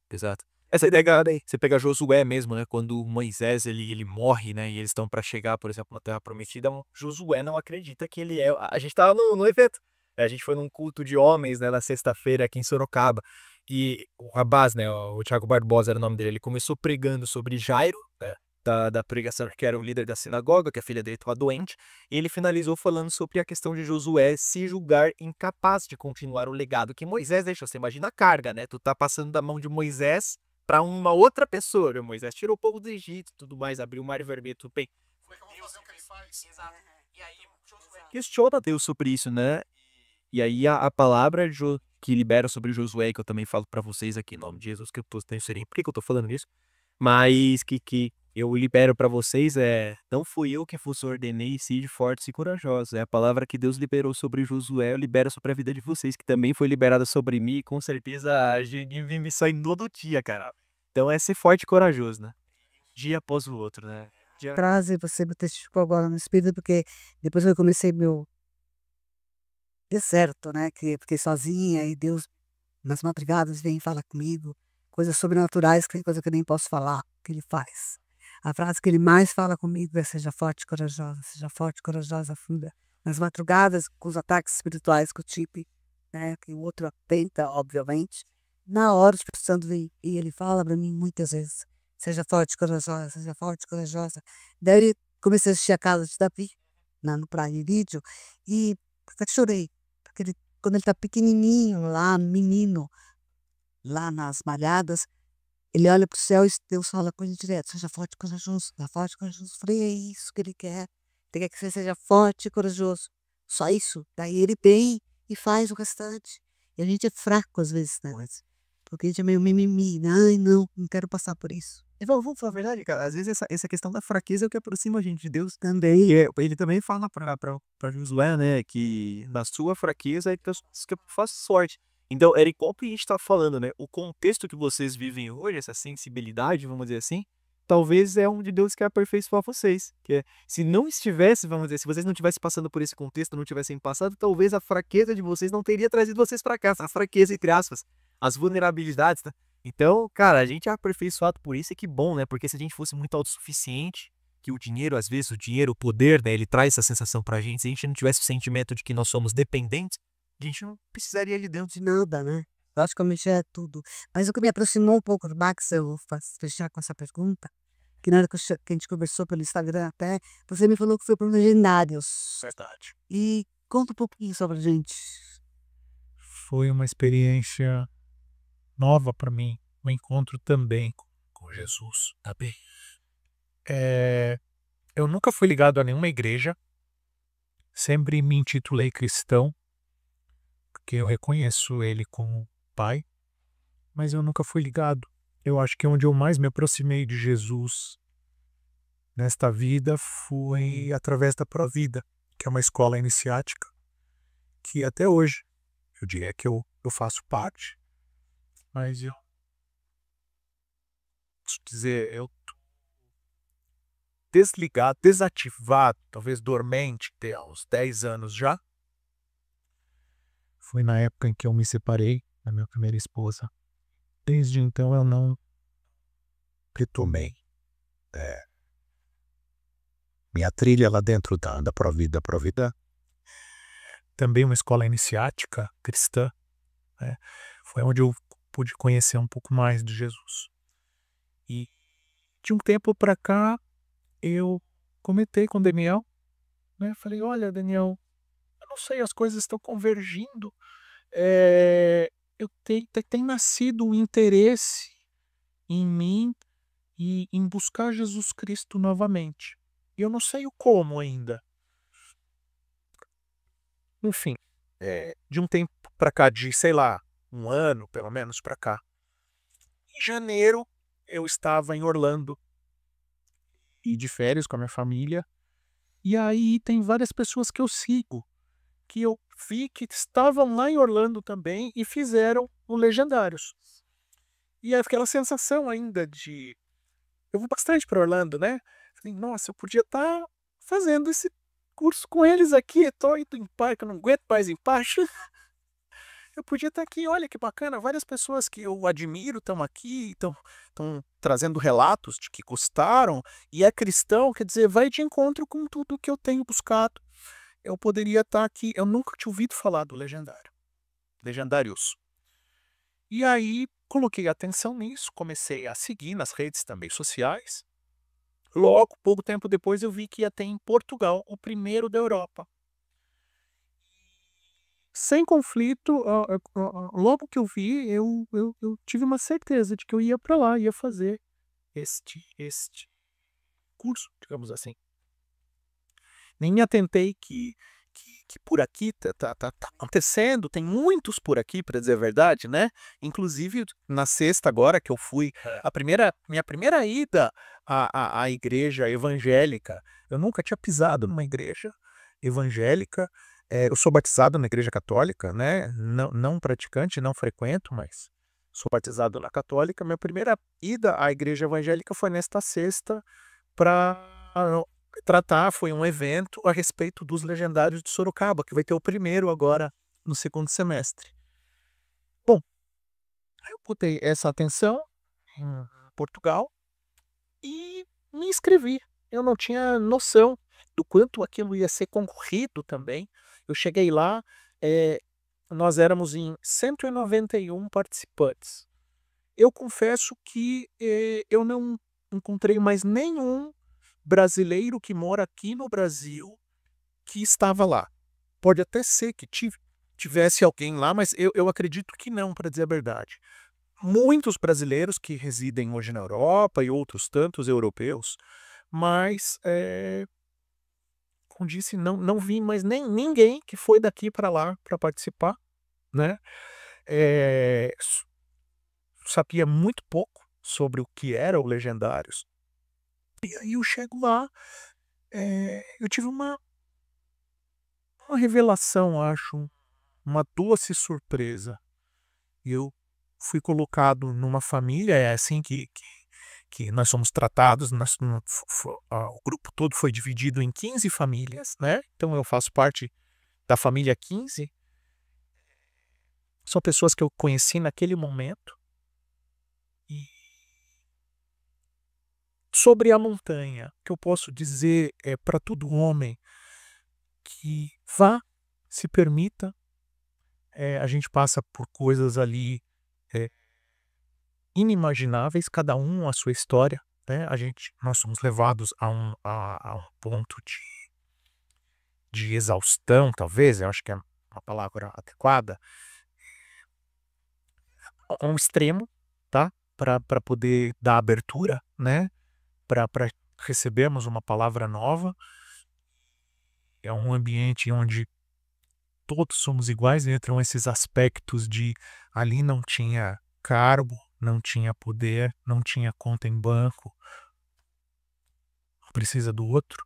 Essa ideia é aí. Você pega Josué mesmo, né? Quando Moisés ele morre, né? E eles estão para chegar, por exemplo, na Terra Prometida, Josué não acredita que ele é. A gente tava no evento. A gente foi num culto de homens, né? Na sexta-feira aqui em Sorocaba. E o rapaz, né? O Thiago Barbosa era o nome dele. Ele começou pregando sobre Jairo, né? da pregação, que era o líder da sinagoga, que a filha dele estava doente, e ele finalizou falando sobre a questão de Josué se julgar incapaz de continuar o legado que Moisés deixou. Você imagina a carga, né? Tu tá passando da mão de Moisés para uma outra pessoa. Moisés tirou o povo do Egito e tudo mais, abriu o Mar Vermelho, tudo bem. Exato. E aí Josué questiona Deus sobre isso, né? E aí a palavra que libera sobre Josué, que eu também falo para vocês aqui em nome de Jesus, que eu tenho serem. Por que eu tô falando isso? Mas que eu libero para vocês não fui eu que vos ordenei, sede fortes e corajosos. É a palavra que Deus liberou sobre Josué, eu libero sobre a vida de vocês, que também foi liberada sobre mim, e com certeza a gente me sai todo dia, cara. Então é ser forte e corajoso, né? Dia após o outro, né? Frase você me testificou agora no espírito, porque depois que eu comecei meu deserto, né? Que fiquei sozinha e Deus nas madrugadas vem e fala comigo, coisas sobrenaturais, que tem coisa que eu nem posso falar, que ele faz. A frase que ele mais fala comigo é seja forte e corajosa, filha. Nas madrugadas, com os ataques espirituais que o tive, né? Que o outro tenta, obviamente. Na hora, o Espírito Santo vem e ele fala para mim muitas vezes, seja forte e corajosa, seja forte e corajosa. Daí eu comecei a assistir a casa de Davi, no Prime Video, e até chorei. Porque quando ele tá pequenininho lá, menino, lá nas malhadas, ele olha pro céu e Deus fala com ele direto, seja forte e corajoso, seja forte e corajoso. Eu falei, é isso que ele quer. Ele quer que você seja forte e corajoso. Só isso. Daí ele vem e faz o restante. E a gente é fraco às vezes, né? Porque a gente é meio mimimi. Ai, não quero passar por isso. E vamos falar a verdade, cara. Às vezes essa questão da fraqueza é o que aproxima a gente de Deus. Também. E ele também fala pra Josué, né, que na sua fraqueza é que eu faço sorte. Então, era igual que a gente tá falando, né? O contexto que vocês vivem hoje, essa sensibilidade, vamos dizer assim, talvez é onde Deus quer aperfeiçoar vocês. Que é, se não estivesse, vamos dizer, se vocês não estivessem passando por esse contexto, não tivessem passado, talvez a fraqueza de vocês não teria trazido vocês pra cá. A fraqueza, entre aspas, as vulnerabilidades, né? Então, cara, a gente é aperfeiçoado por isso e que bom, né? Porque se a gente fosse muito autossuficiente, que o dinheiro, às vezes, o poder, né? Ele traz essa sensação pra gente. Se a gente não tivesse o sentimento de que nós somos dependentes, a gente não precisaria de Deus. De nada, né? Praticamente é tudo. Mas o que me aproximou um pouco do Max, eu vou fechar com essa pergunta, que na hora que a gente conversou pelo Instagram até, você me falou que foi para os Legendários. Verdade. E conta um pouquinho sobre a gente. Foi uma experiência nova para mim, um encontro também com Jesus, tá bem? Eu nunca fui ligado a nenhuma igreja, sempre me intitulei cristão, porque eu reconheço ele como pai, mas eu nunca fui ligado. Eu acho que onde eu mais me aproximei de Jesus nesta vida foi através da Provida, que é uma escola iniciática, que até hoje eu diria que eu faço parte. Mas eu posso dizer, eu tô desligado, desativado, talvez dormente, há uns 10 anos já. Foi na época em que eu me separei da minha primeira esposa. Desde então eu não retomei minha trilha lá dentro da Provida. Provida também uma escola iniciática cristã, né? Foi onde eu pude conhecer um pouco mais de Jesus. E de um tempo para cá eu comentei com o Daniel, né? Falei, olha, Daniel, eu não sei, as coisas estão convergindo. Tem nascido um interesse em mim e em buscar Jesus Cristo novamente. E eu não sei o como ainda. Enfim, de um tempo para cá, de sei lá, um ano pelo menos para cá. Em janeiro eu estava em Orlando e de férias com a minha família. E aí tem várias pessoas que eu sigo, que eu vi que estavam lá em Orlando também e fizeram o Legendários. E é aquela sensação ainda de... Eu vou bastante para Orlando, né? Falei, nossa, eu podia estar fazendo esse curso com eles aqui. Estou indo em parque, eu não aguento mais em parque. Eu podia estar aqui, olha que bacana. Várias pessoas que eu admiro estão aqui, estão trazendo relatos de que gostaram. E é cristão, quer dizer, vai de encontro com tudo que eu tenho buscado. Eu poderia estar aqui. Eu nunca tinha ouvido falar do Legendários. E aí coloquei atenção nisso, comecei a seguir nas redes também sociais. Logo, pouco tempo depois, eu vi que ia ter em Portugal o primeiro da Europa. Sem conflito, logo que eu vi, eu tive uma certeza de que eu ia para lá, ia fazer este curso, digamos assim. Nem me atentei que por aqui tá acontecendo, tem muitos por aqui, para dizer a verdade, né? Inclusive, na sexta agora que eu fui, minha primeira ida à igreja evangélica, eu nunca tinha pisado numa igreja evangélica. Eu sou batizado na igreja católica, né? Não praticante, não frequento, mas sou batizado na católica. Minha primeira ida à igreja evangélica foi nesta sexta para foi um evento a respeito dos Legendários de Sorocaba, que vai ter o primeiro agora no segundo semestre. Bom, eu botei essa atenção em Portugal e me inscrevi. Eu não tinha noção do quanto aquilo ia ser concorrido também. Eu cheguei lá, nós éramos em 191 participantes. Eu confesso que eu não encontrei mais nenhum brasileiro que mora aqui no Brasil que estava lá. Pode até ser que tivesse alguém lá, mas eu acredito que não, para dizer a verdade. Muitos brasileiros que residem hoje na Europa e outros tantos europeus, mas, como disse, não vi mais ninguém que foi daqui para lá para participar, né? Sabia muito pouco sobre o que era o Legendários. E aí eu chego lá, eu tive uma revelação, acho, uma doce surpresa. Eu fui colocado numa família, é assim que nós somos tratados, o grupo todo foi dividido em 15 famílias, né? Então eu faço parte da família 15. São pessoas que eu conheci naquele momento. E sobre a montanha, o que eu posso dizer é para todo homem que vá, se permita. A gente passa por coisas ali inimagináveis, cada um a sua história, né? Nós somos levados a um ponto de exaustão, talvez, eu acho que é uma palavra adequada, a um extremo, tá? Para poder dar abertura, né? Para recebermos uma palavra nova. É um ambiente onde todos somos iguais, entram esses aspectos de ali não tinha cargo, não tinha poder, não tinha conta em banco, precisa do outro.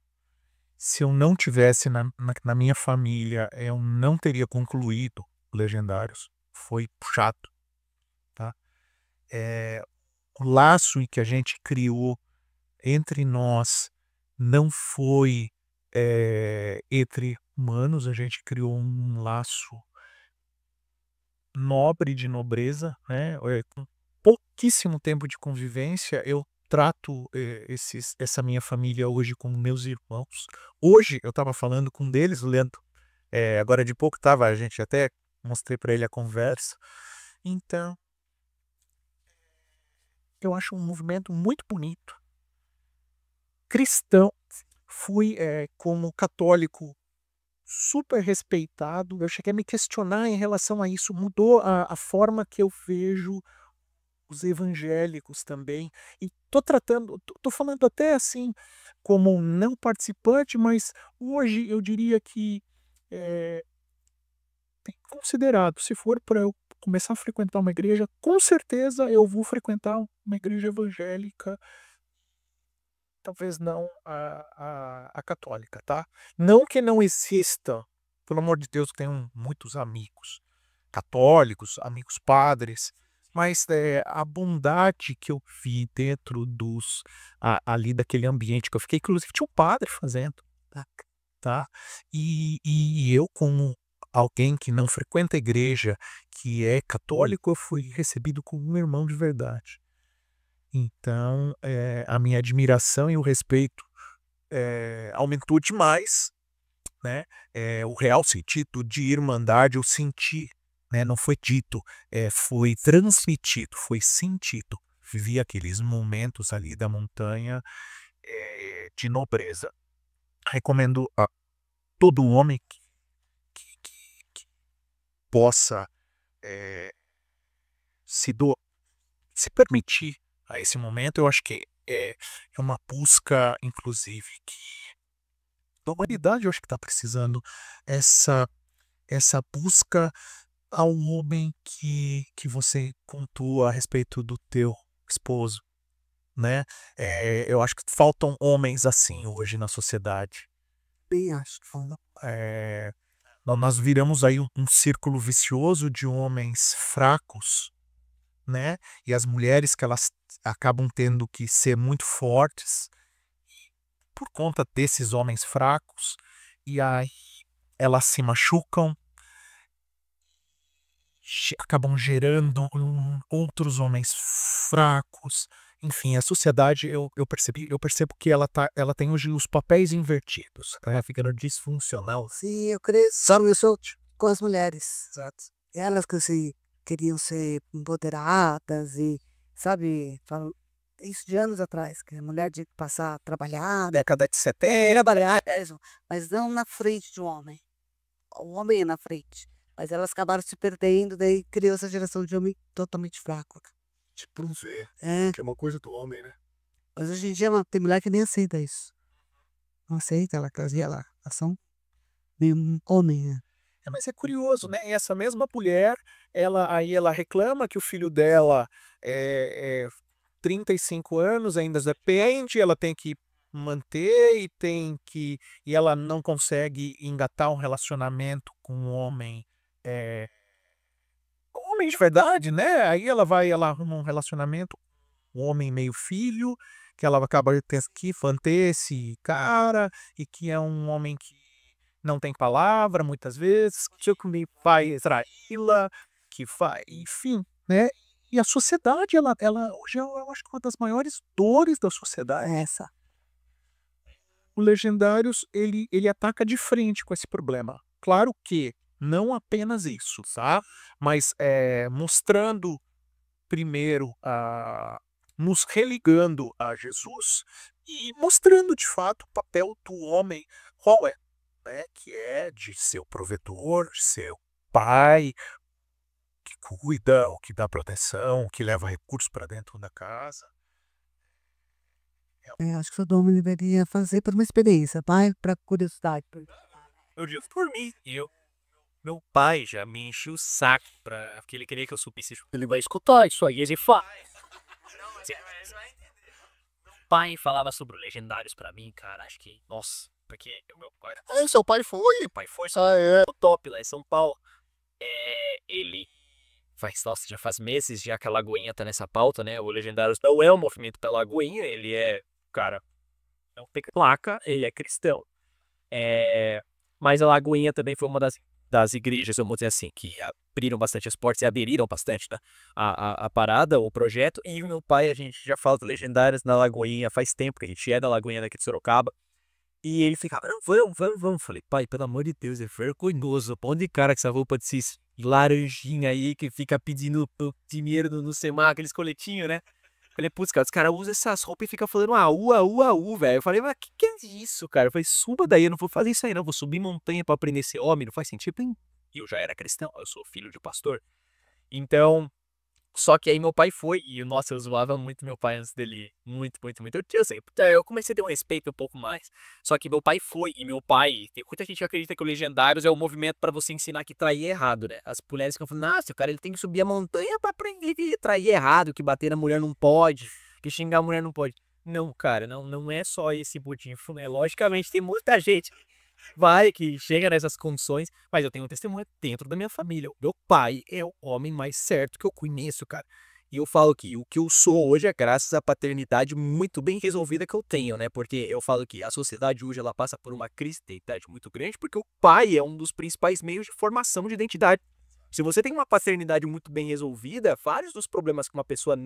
Se eu não tivesse na minha família, eu não teria concluído Legendários. Foi chato, tá? O laço que a gente criou entre nós não foi entre humanos, a gente criou um laço nobre de nobreza, né? Com pouquíssimo tempo de convivência, eu trato essa minha família hoje como meus irmãos. Hoje eu estava falando com um deles, o Leandro, agora de pouco a gente até mostrei para ele a conversa. Então, eu acho um movimento muito bonito. Cristão, fui como católico super respeitado. Eu cheguei a me questionar em relação a isso. Mudou a forma que eu vejo os evangélicos também. E tô falando até assim como um não participante, mas hoje eu diria que tem considerado, se for para eu começar a frequentar uma igreja, com certeza eu vou frequentar uma igreja evangélica, talvez não a católica, tá? Não que não exista, pelo amor de Deus, tenho muitos amigos católicos, amigos padres, mas a bondade que eu vi dentro ali daquele ambiente que eu fiquei, inclusive tinha um padre fazendo, tá? E eu, como alguém que não frequenta a igreja, que é católico, eu fui recebido como um irmão de verdade. Então, a minha admiração e o respeito aumentou demais, né? O real sentido de irmandade eu senti, né? Não foi dito, foi transmitido, foi sentido. Vivi aqueles momentos ali da montanha, de nobreza. Recomendo a todo homem que possa se permitir a esse momento. Eu acho que é uma busca, inclusive, que a humanidade eu acho que está precisando essa busca ao homem que você contou a respeito do teu esposo, né? Eu acho que faltam homens assim hoje na sociedade. Bem, acho que falta. Nós viramos aí um círculo vicioso de homens fracos, né? E as mulheres que elas acabam tendo que ser muito fortes por conta desses homens fracos, e aí elas se machucam, acabam gerando outros homens fracos. Enfim, a sociedade, eu percebo que ela tem hoje os papéis invertidos. Ela tá ficando disfuncional. Sim, eu creio. Sabe, eu sou com as mulheres. Exato. Elas que queriam ser empoderadas e, sabe, isso de anos atrás, que a mulher tinha que passar a trabalhar, Década de 70. trabalhar, mas não na frente de um homem. O homem é na frente. Mas elas acabaram se perdendo, daí criou essa geração de homem totalmente fraco. Tipo, não sei. É, Que é uma coisa do homem, né? mas hoje em dia tem mulher que nem aceita isso. Não aceita, ela trazia lá. Elas são meio homem, né? Mas é curioso, né? E essa mesma mulher, ela reclama que o filho dela é 35 anos, ainda depende, ela tem que manter e ela não consegue engatar um relacionamento com um homem de verdade, né? Aí ela arruma um relacionamento, um homem meio filho, que ela acaba tendo que manter esse cara, e que é um homem que não tem palavra, muitas vezes, que faz traí-la, enfim, né? E a sociedade, ela hoje eu acho que uma das maiores dores da sociedade. É essa. O Legendários, ele ataca de frente com esse problema. Claro que não apenas isso, tá? Mas mostrando primeiro, nos religando a Jesus e mostrando de fato o papel do homem, qual é, né? Que é de ser o provedor, ser o pai, que cuida, o que dá proteção, o que leva recursos para dentro da casa. Acho que todo homem deveria fazer por uma experiência, pai, para curiosidade. Eu digo por mim. Meu pai já me encheu o saco porque ele queria que eu subisse. Ele vai escutar isso aí, ele faz. Meu pai falava sobre Legendários pra mim, cara. Acho que, nossa, porque o meu pai. Seu pai foi. Meu pai foi o top lá em São Paulo. Ele nossa, já faz meses já que a Lagoinha tá nessa pauta, né? O Legendários não é um movimento pela Lagoinha, ele é, cara, não tem placa, ele é cristão. Mas a Lagoinha também foi uma das igrejas, vamos dizer assim, que abriram bastante as portas e aderiram bastante, né? A parada, o projeto. E o meu pai, a gente já fala de Legendários na Lagoinha faz tempo, que a gente é da Lagoinha daqui de Sorocaba. E ele ficava, não, vamos. Falei, pai, pelo amor de Deus, é vergonhoso. Pão de cara com essa roupa de laranjinha aí, que fica pedindo dinheiro no semáforo, aqueles coletinhos, né? Falei, putz, cara, os caras usam essas roupas e ficam falando velho. Eu falei, mas que é isso, cara? Eu falei, suba daí, eu não vou fazer isso aí não, vou subir montanha pra aprender a ser homem, não faz sentido. E eu já era cristão, eu sou filho de pastor. Então, só que aí meu pai foi, e nossa, eu zoava muito meu pai antes dele, muito. Eu comecei a ter um respeito um pouco mais. Só que meu pai foi, e meu pai, tem muita gente que acredita que o Legendários é um movimento pra você ensinar que trair é errado, né? As mulheres ficam falando, nossa, o cara ele tem que subir a montanha pra aprender que trair é errado, que bater na mulher não pode, que xingar a mulher não pode. Não, cara, não é só esse motivo, né? Logicamente tem muita gente que chega nessas condições, mas eu tenho um testemunho dentro da minha família. O meu pai é o homem mais certo que eu conheço, cara. E eu falo que o que eu sou hoje é graças à paternidade muito bem resolvida que eu tenho, né? Porque eu falo que a sociedade hoje ela passa por uma crise de identidade muito grande, porque o pai é um dos principais meios de formação de identidade. Se você tem uma paternidade muito bem resolvida, vários dos problemas que uma pessoa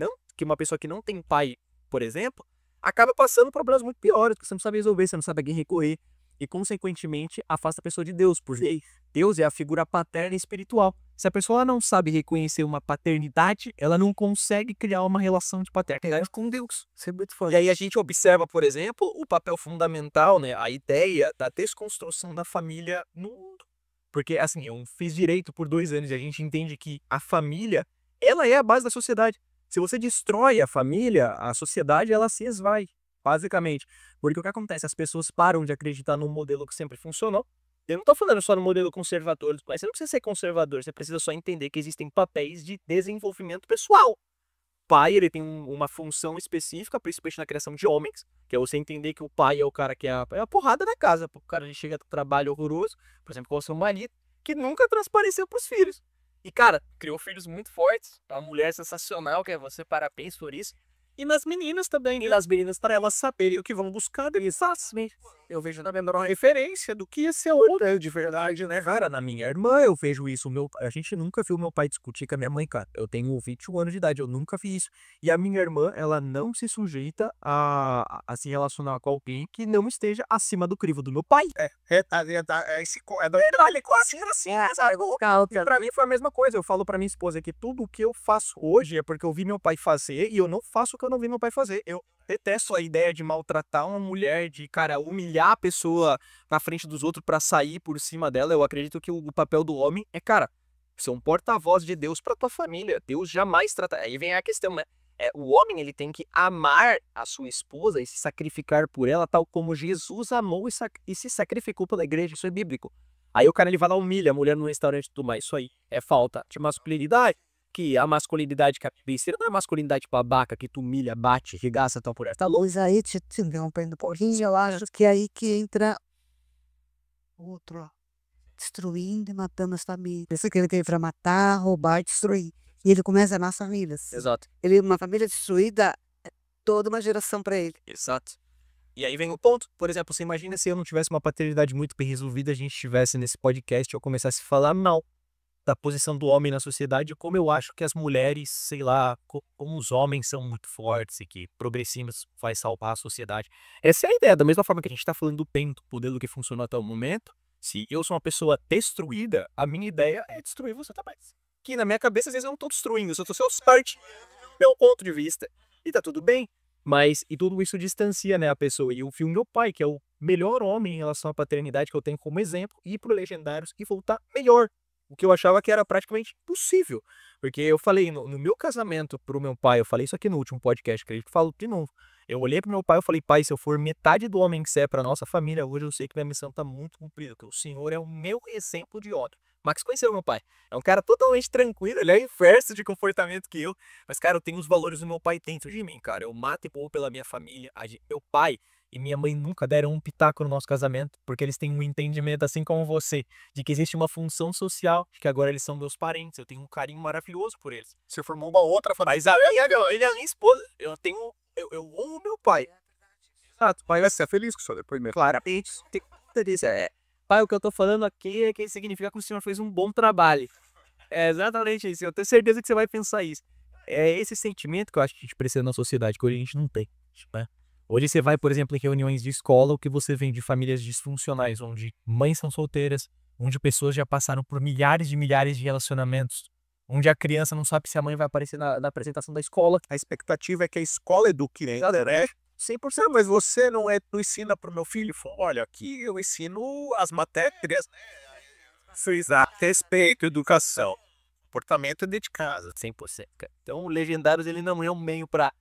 que não tem pai, por exemplo, acaba passando problemas muito piores, porque você não sabe resolver, você não sabe a quem recorrer. e, consequentemente, afasta a pessoa de Deus, porque Deus é a figura paterna e espiritual. Se a pessoa não sabe reconhecer uma paternidade, ela não consegue criar uma relação de paternidade com Deus. Isso é muito forte. E aí a gente observa, por exemplo, o papel fundamental, né, a ideia da desconstrução da família no mundo. Porque, assim, eu fiz direito por 2 anos e a gente entende que a família, ela é a base da sociedade. Se você destrói a família, a sociedade, ela se esvai, basicamente. Porque o que acontece? As pessoas param de acreditar num modelo que sempre funcionou. Eu não tô falando só no modelo conservador, mas você não precisa ser conservador, você precisa só entender que existem papéis de desenvolvimento pessoal. O pai, ele tem uma função específica, principalmente na criação de homens, que é você entender que o pai é o cara que é a porrada da casa. O cara ele chega do trabalho horroroso, por exemplo, com o seu marido, que nunca transpareceu pros filhos. E, cara, criou filhos muito fortes, uma mulher sensacional, que é você, parabéns por isso. E nas meninas também, e nas meninas para elas saberem o que vão buscar deles. Eu vejo na menor referência do que ia ser outra de verdade, né, cara? Na minha irmã eu vejo isso. A gente nunca viu meu pai discutir com a minha mãe, cara. Eu tenho 21 anos de idade, eu nunca vi isso. E a minha irmã, ela não se sujeita a se relacionar com alguém que não esteja acima do crivo do meu pai. E pra mim foi a mesma coisa. Eu falo pra minha esposa que tudo o que eu faço hoje é porque eu vi meu pai fazer e eu não faço o que eu não vi meu pai fazer. Eu detesto a ideia de maltratar uma mulher, de, cara, humilhar a pessoa na frente dos outros pra sair por cima dela. Eu acredito que o papel do homem é, cara, ser um porta-voz de Deus pra tua família. Deus jamais trata... Aí vem a questão, né? O homem, ele tem que amar a sua esposa e se sacrificar por ela, tal como Jesus amou e se sacrificou pela igreja. Isso é bíblico. Aí o cara, ele vai lá, humilha a mulher no restaurante e tudo mais. Isso aí é falta de masculinidade. Que a masculinidade que a Bíblia ensina não é masculinidade babaca, que tu humilha, bate, regaça tua mulher. Tá louco? Pois aí, te interrompendo um pouquinho, eu acho que é aí que entra outro, ó, destruindo e matando as famílias. Pensa que ele veio pra matar, roubar e destruir. E ele começa a amar as famílias. Exato. Uma família destruída é toda uma geração pra ele. Exato. E aí vem o ponto. Por exemplo, você imagina se eu não tivesse uma paternidade muito bem resolvida, a gente estivesse nesse podcast e eu começasse a falar mal da posição do homem na sociedade, como eu acho que as mulheres, sei lá, como os homens são muito fortes e que progressismo vai salvar a sociedade. Essa é a ideia. Da mesma forma que a gente está falando do PEN, do modelo que funcionou até o momento, se eu sou uma pessoa destruída, a minha ideia é destruir você também. Que na minha cabeça, às vezes, eu não tô destruindo, eu só tô partindo do meu ponto de vista. E tá tudo bem. Mas, e tudo isso distancia, né, a pessoa. E o filme Meu Pai, que é o melhor homem em relação à paternidade que eu tenho como exemplo, ir pro Legendários e voltar melhor. O que eu achava que era praticamente impossível. Porque eu falei, no meu casamento pro meu pai, eu falei isso aqui no último podcast, acredito que falo de novo. Eu olhei pro meu pai e falei, pai, se eu for metade do homem que você é pra nossa família, hoje eu sei que minha missão tá muito cumprida, porque o senhor é o meu exemplo de homem. Max conheceu meu pai. É um cara totalmente tranquilo, ele é o inverso de comportamento que eu. Mas, cara, eu tenho os valores do meu pai dentro de mim, cara. Eu mato e morro pela minha família. Meu pai e minha mãe nunca deram um pitaco no nosso casamento, porque eles têm um entendimento, assim como você, de que existe uma função social, de que agora eles são meus parentes, eu tenho um carinho maravilhoso por eles. Você formou uma outra família. Mas ele é a minha esposa, eu amo meu pai. Exato, pai vai ser feliz com o seu depoimento. Claramente, tem conta disso. Pai, o que eu tô falando aqui é que significa que o senhor fez um bom trabalho. É exatamente isso, eu tenho certeza que você vai pensar isso. É esse sentimento que eu acho que a gente precisa na sociedade, que hoje a gente não tem, né? Hoje você vai, por exemplo, em reuniões de escola, o que você vê de famílias disfuncionais, onde mães são solteiras, onde pessoas já passaram por milhares de relacionamentos, onde a criança não sabe se a mãe vai aparecer na apresentação da escola. A expectativa é que a escola eduque, né? 100%, mas você não ensina pro meu filho? Olha, aqui eu ensino as matérias, né? Frisar, respeito, educação, comportamento dentro de casa. 100%. Então, o Legendários, ele não é um meio pra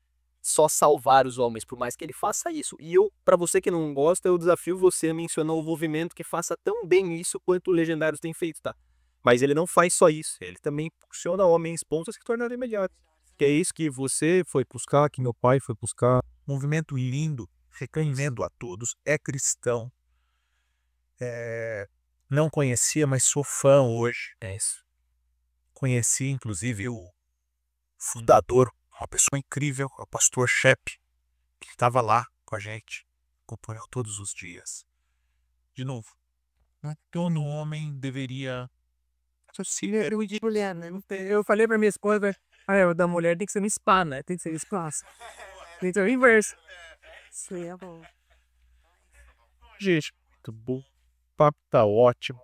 só salvar os homens, por mais que ele faça isso. E pra você que não gosta, eu desafio você a mencionar um movimento que faça tão bem isso quanto o Legendários tem feito, tá? Mas ele não faz só isso, ele também impulsiona homens bons a se tornarem melhores. Que é isso que você foi buscar, que meu pai foi buscar. Movimento lindo, recomendo a todos, é cristão. Não conhecia, mas sou fã hoje. É isso. Conheci, inclusive, o fundador, uma pessoa incrível, o pastor Shep, que estava lá com a gente, acompanhou todos os dias. De novo, todo homem deveria... Eu falei pra minha esposa, o da mulher tem que ser no spa, né? Tem que ser no espaço. Tem que ser o inverso. Isso aí é bom. Gente, muito bom. O papo tá ótimo.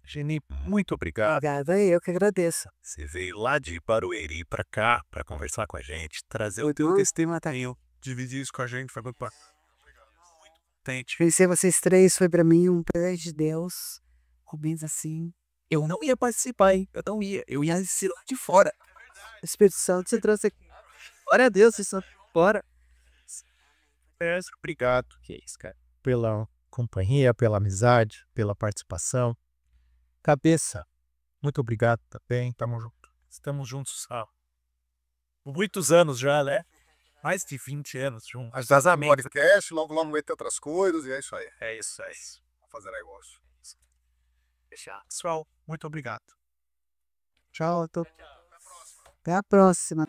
Geni, muito obrigado. Obrigada, eu que agradeço. Você veio lá de Barueri pra cá pra conversar com a gente, trazer o teu bom testemunho, dividir isso com a gente, foi muito bacana. Muito contente. Conhecer vocês três foi pra mim um presente de Deus. Rubens assim. Eu não ia participar, hein? Eu não ia. Eu ia assistir lá de fora. O Espírito Santo você trouxe aqui. Glória a Deus, vocês estão fora. Obrigado Que isso, cara. pela companhia, pela amizade, pela participação. Cabeça, muito obrigado também. Tamo junto. Estamos juntos há muitos anos já, né? Mais de 20 anos juntos. A gente tá no podcast, logo vai ter outras coisas e é isso aí. É isso aí. Vamos fazer negócio. Fechar. Pessoal, muito obrigado. Tchau, até a próxima.